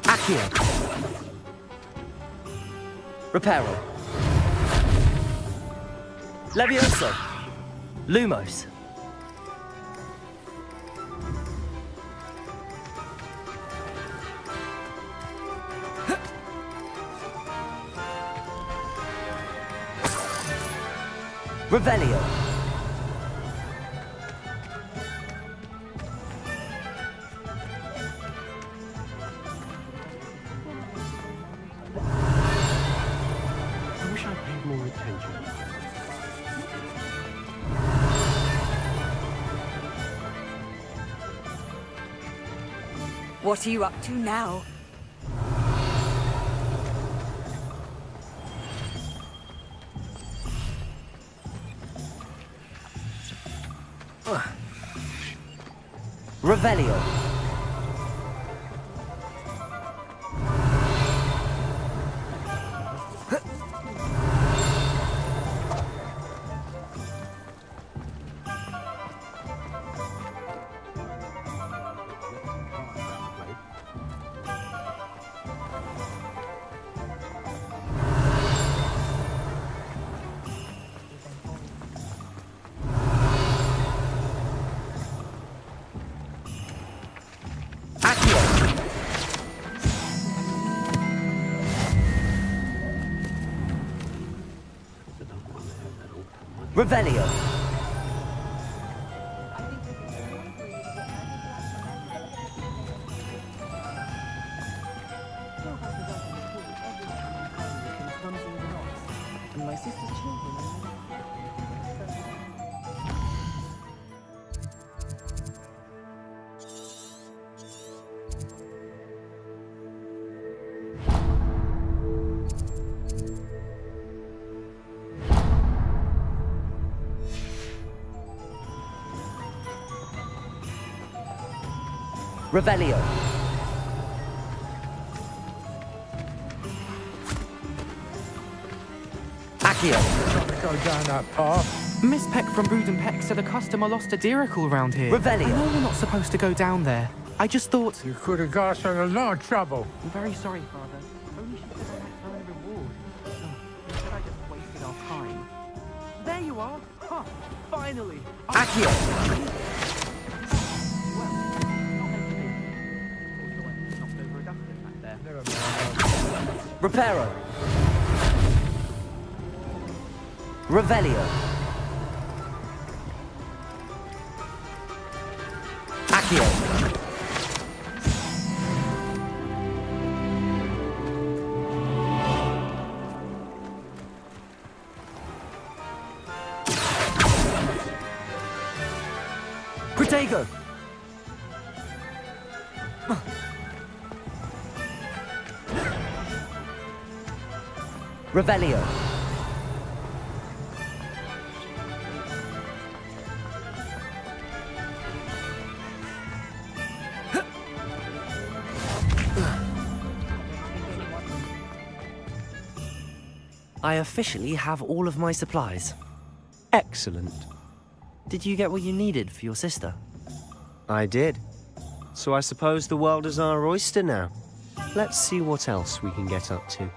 Accio. Reparo. Levioso. Lumos. Revelio. I wish I paid more attention. What are you up to now? Revelio. Revelio. And my sister's children. Revelio. Accio. Go down that path. Miss Peck from Brood and Peck said a customer lost a diracle around here. Revelio. I know we're not supposed to go down there. I just thought... You could have got us in a lot of trouble. I'm very sorry, Father. Only she said I might earn a reward. Instead I just wasted our time. There you are. Huh. Finally. Accio. Reparo. Revelio. Accio. Protego. Revelio. I officially have all of my supplies. Excellent. Did you get what you needed for your sister? I did. So I suppose the world is our oyster now. Let's see what else we can get up to.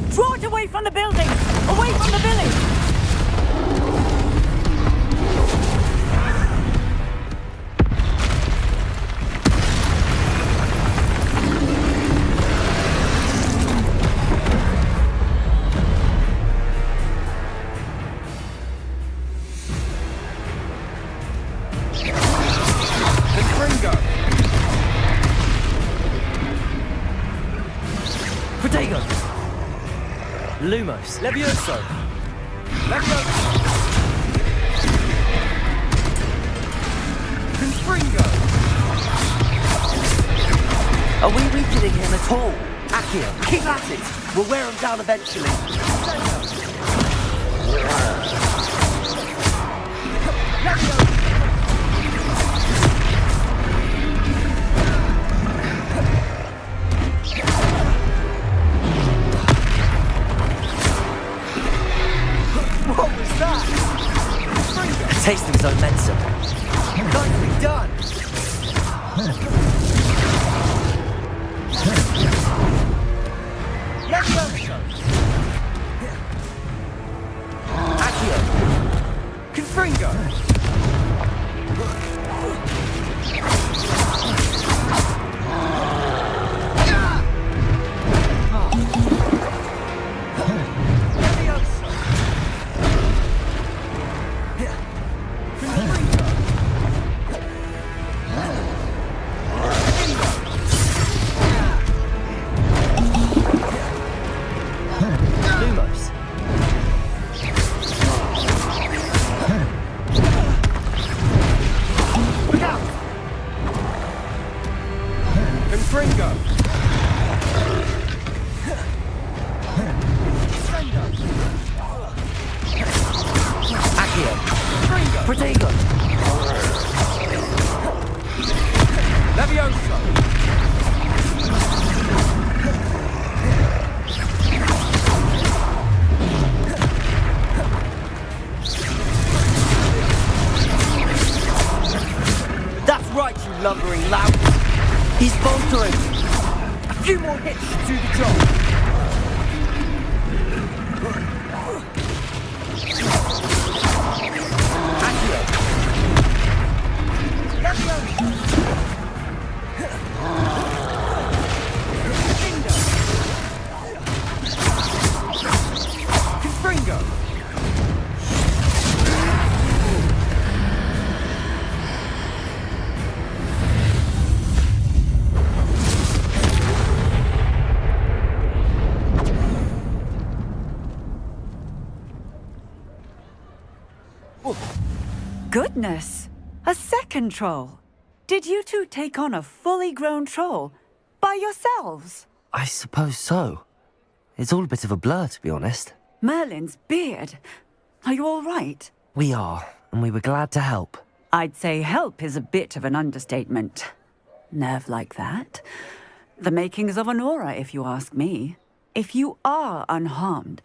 Draw it away from the building! Away from the village! Protego! Lumos. Levioso! Levioso! Confringo! Are we weakening him at all? Accio, keep at it! We'll wear him down eventually. Levioso! What was that? A taste of his own medicine. Nicely done! Levioso! Accio! Confringo! Protego! Levioso! That's right, you lumbering lout! He's faltering! A few more hits should do the job! Goodness! A second troll! Did you two take on a fully grown troll? By yourselves? I suppose so. It's all a bit of a blur, to be honest. Merlin's beard. Are you all right? We are, and we were glad to help. I'd say help is a bit of an understatement. Nerve like that. The makings of an aura, if you ask me. If you are unharmed,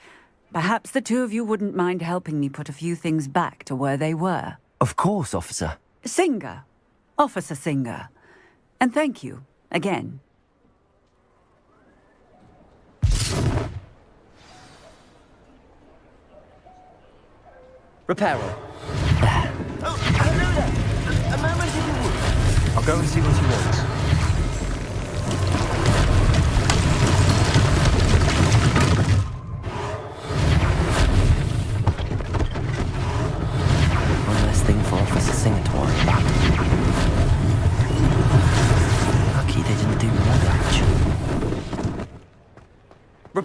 perhaps the two of you wouldn't mind helping me put a few things back to where they were. Of course, officer. Singer. Officer Singer. And thank you, again. Reparo. Oh, hello there! A moment in the woods. I'll go and see what he wants.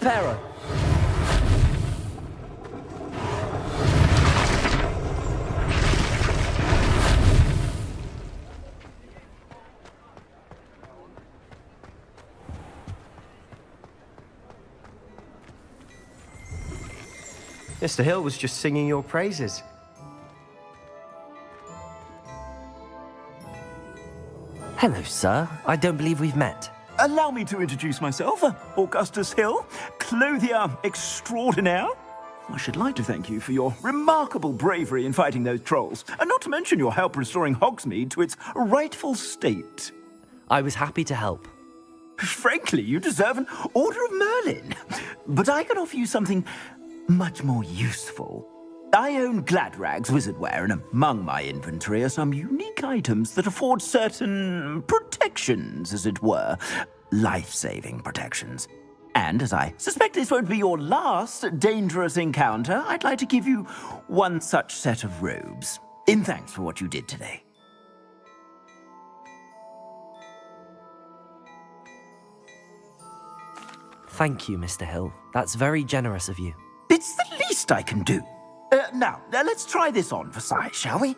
Reparo. Mr. Hill was just singing your praises. Hello, sir. I don't believe we've met. Allow me to introduce myself, Augustus Hill, clothier extraordinaire. I should like to thank you for your remarkable bravery in fighting those trolls, and not to mention your help restoring Hogsmeade to its rightful state. I was happy to help. Frankly, you deserve an Order of Merlin. But I can offer you something much more useful. I own Gladrag's wizardware, and among my inventory are some unique items that afford certain protections, as it were. Life-saving protections. And as I suspect this won't be your last dangerous encounter, I'd like to give you one such set of robes, in thanks for what you did today. Thank you, Mr. Hill. That's very generous of you. It's the least I can do. Now, let's try this on for size, shall we?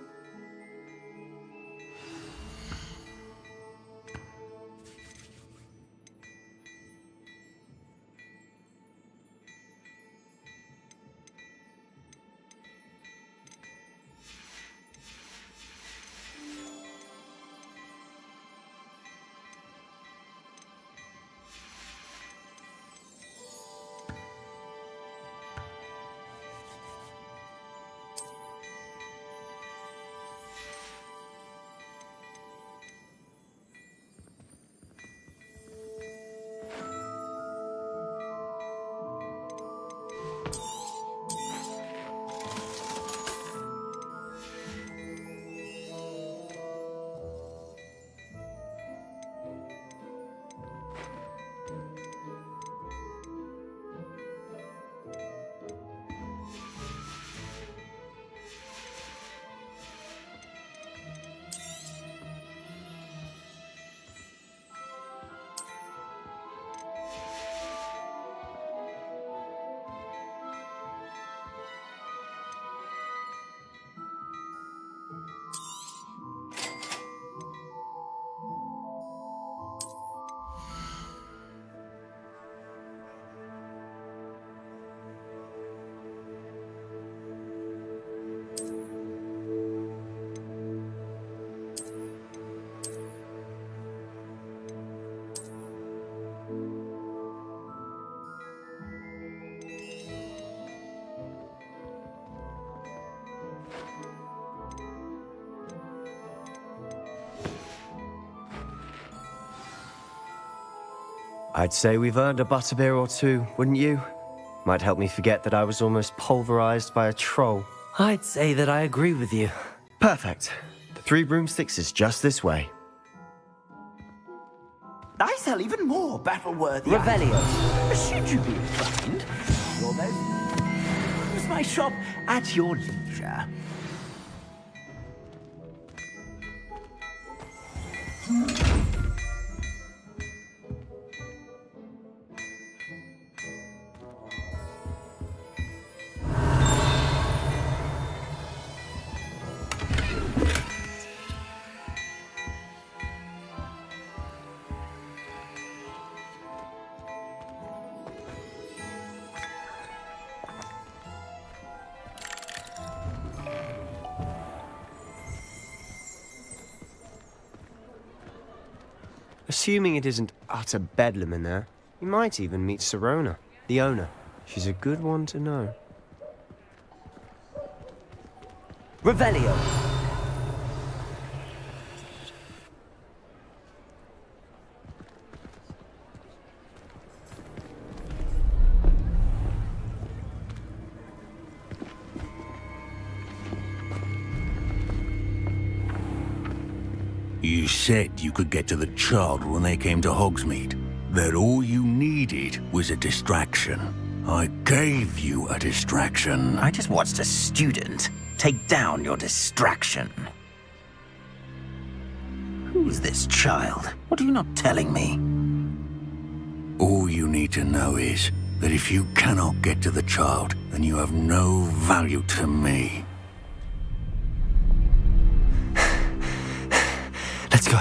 I'd say we've earned a butterbeer or two, wouldn't you? Might help me forget that I was almost pulverized by a troll. I'd say that I agree with you. Perfect. The 3 broomsticks is just this way. I sell even more battle-worthy Revelio. items. Should you be inclined, you'll then use my shop at your leisure. Assuming it isn't utter bedlam in there, you might even meet Sirona, the owner. She's a good one to know. Revelio. You said you could get to the child when they came to Hogsmeade. That all you needed was a distraction. I gave you a distraction. I just watched a student take down your distraction. Who's this child? What are you not telling me? All you need to know is, that if you cannot get to the child, then you have no value to me. Let's go.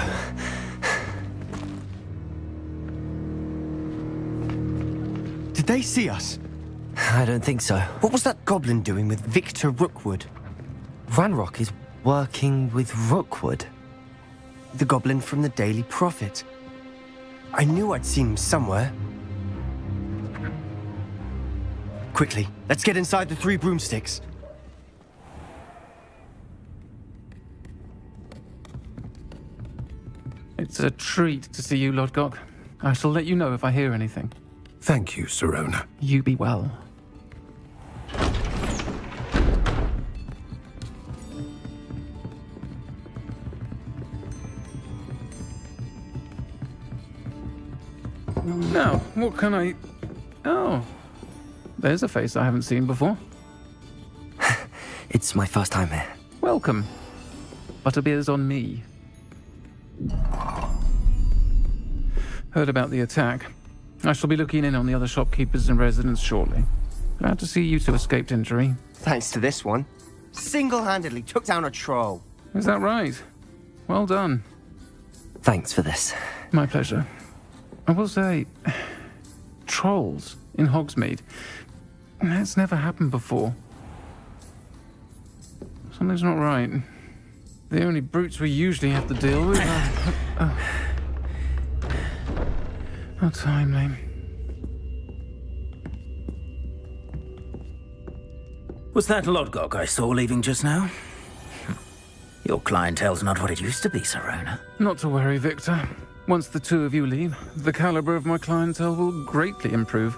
Did they see us? I don't think so. What was that goblin doing with Victor Rookwood? Ranrock is working with Rookwood. The goblin from the Daily Prophet. I knew I'd seen him somewhere. Quickly, let's get inside the Three Broomsticks. It's a treat to see you, Lodgok. I shall let you know if I hear anything. Thank you, Sirona. You be well. Now, what can I... Oh, there's a face I haven't seen before. It's my first time here. Welcome. Butterbeer's on me. Heard about the attack. I shall be looking in on the other shopkeepers and residents shortly. Glad to see you two escaped injury. Thanks to this one. Single-handedly took down a troll. Is that right? Well done. Thanks for this. My pleasure. I will say, trolls in Hogsmeade. That's never happened before. Something's not right. The only brutes we usually have to deal with are... How timely. Was that Lodgok I saw leaving just now? Your clientele's not what it used to be, Sirona. Not to worry, Victor. Once the two of you leave, the caliber of my clientele will greatly improve.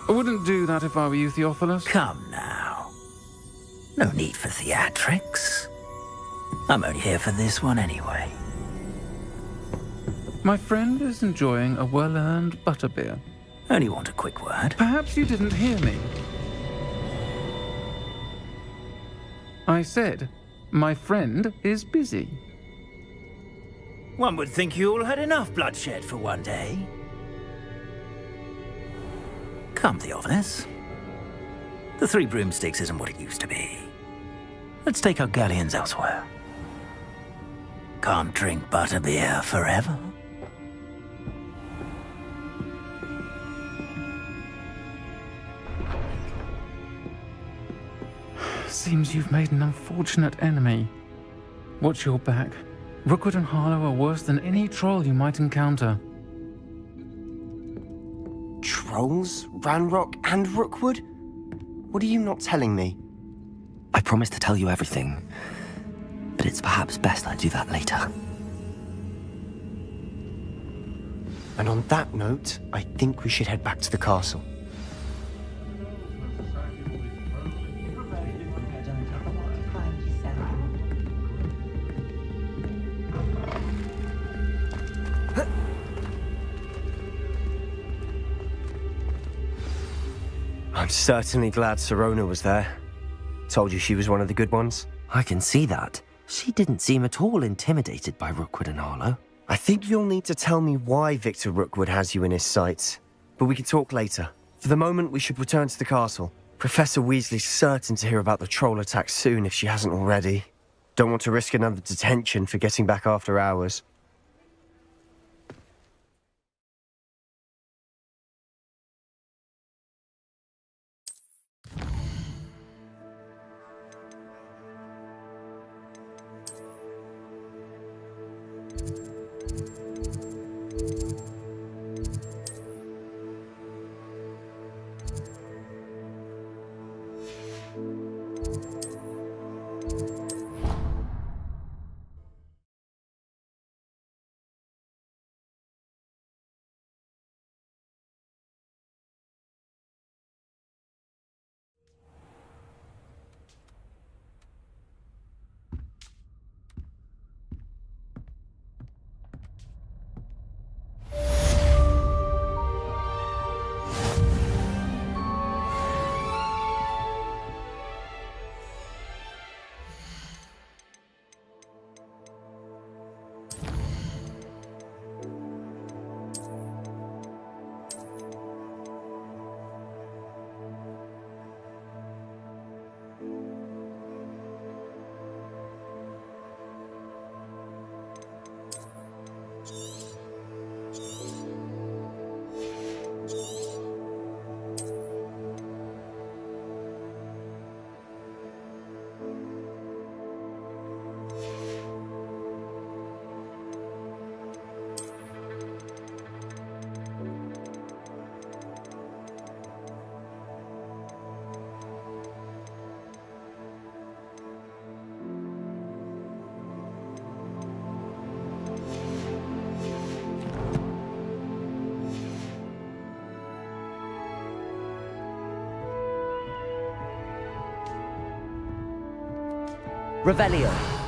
I wouldn't do that if I were you, Theophilus. Come now. No need for theatrics. I'm only here for this one anyway. My friend is enjoying a well-earned butterbeer. Only want a quick word. Perhaps you didn't hear me. I said, my friend is busy. One would think you all had enough bloodshed for one day. Come, Theophilus. The Three Broomsticks isn't what it used to be. Let's take our galleons elsewhere. Can't drink butterbeer forever. Seems you've made an unfortunate enemy. Watch your back. Rookwood and Harlow are worse than any troll you might encounter. Trolls? Ranrock and Rookwood? What are you not telling me? I promised to tell you everything, but it's perhaps best I do that later. And on that note, I think we should head back to the castle. I'm certainly glad Sirona was there. Told you she was one of the good ones. I can see that. She didn't seem at all intimidated by Rookwood and Harlow. I think you'll need to tell me why Victor Rookwood has you in his sights. But we can talk later. For the moment, we should return to the castle. Professor Weasley's certain to hear about the troll attack soon if she hasn't already. Don't want to risk another detention for getting back after hours. Revelio.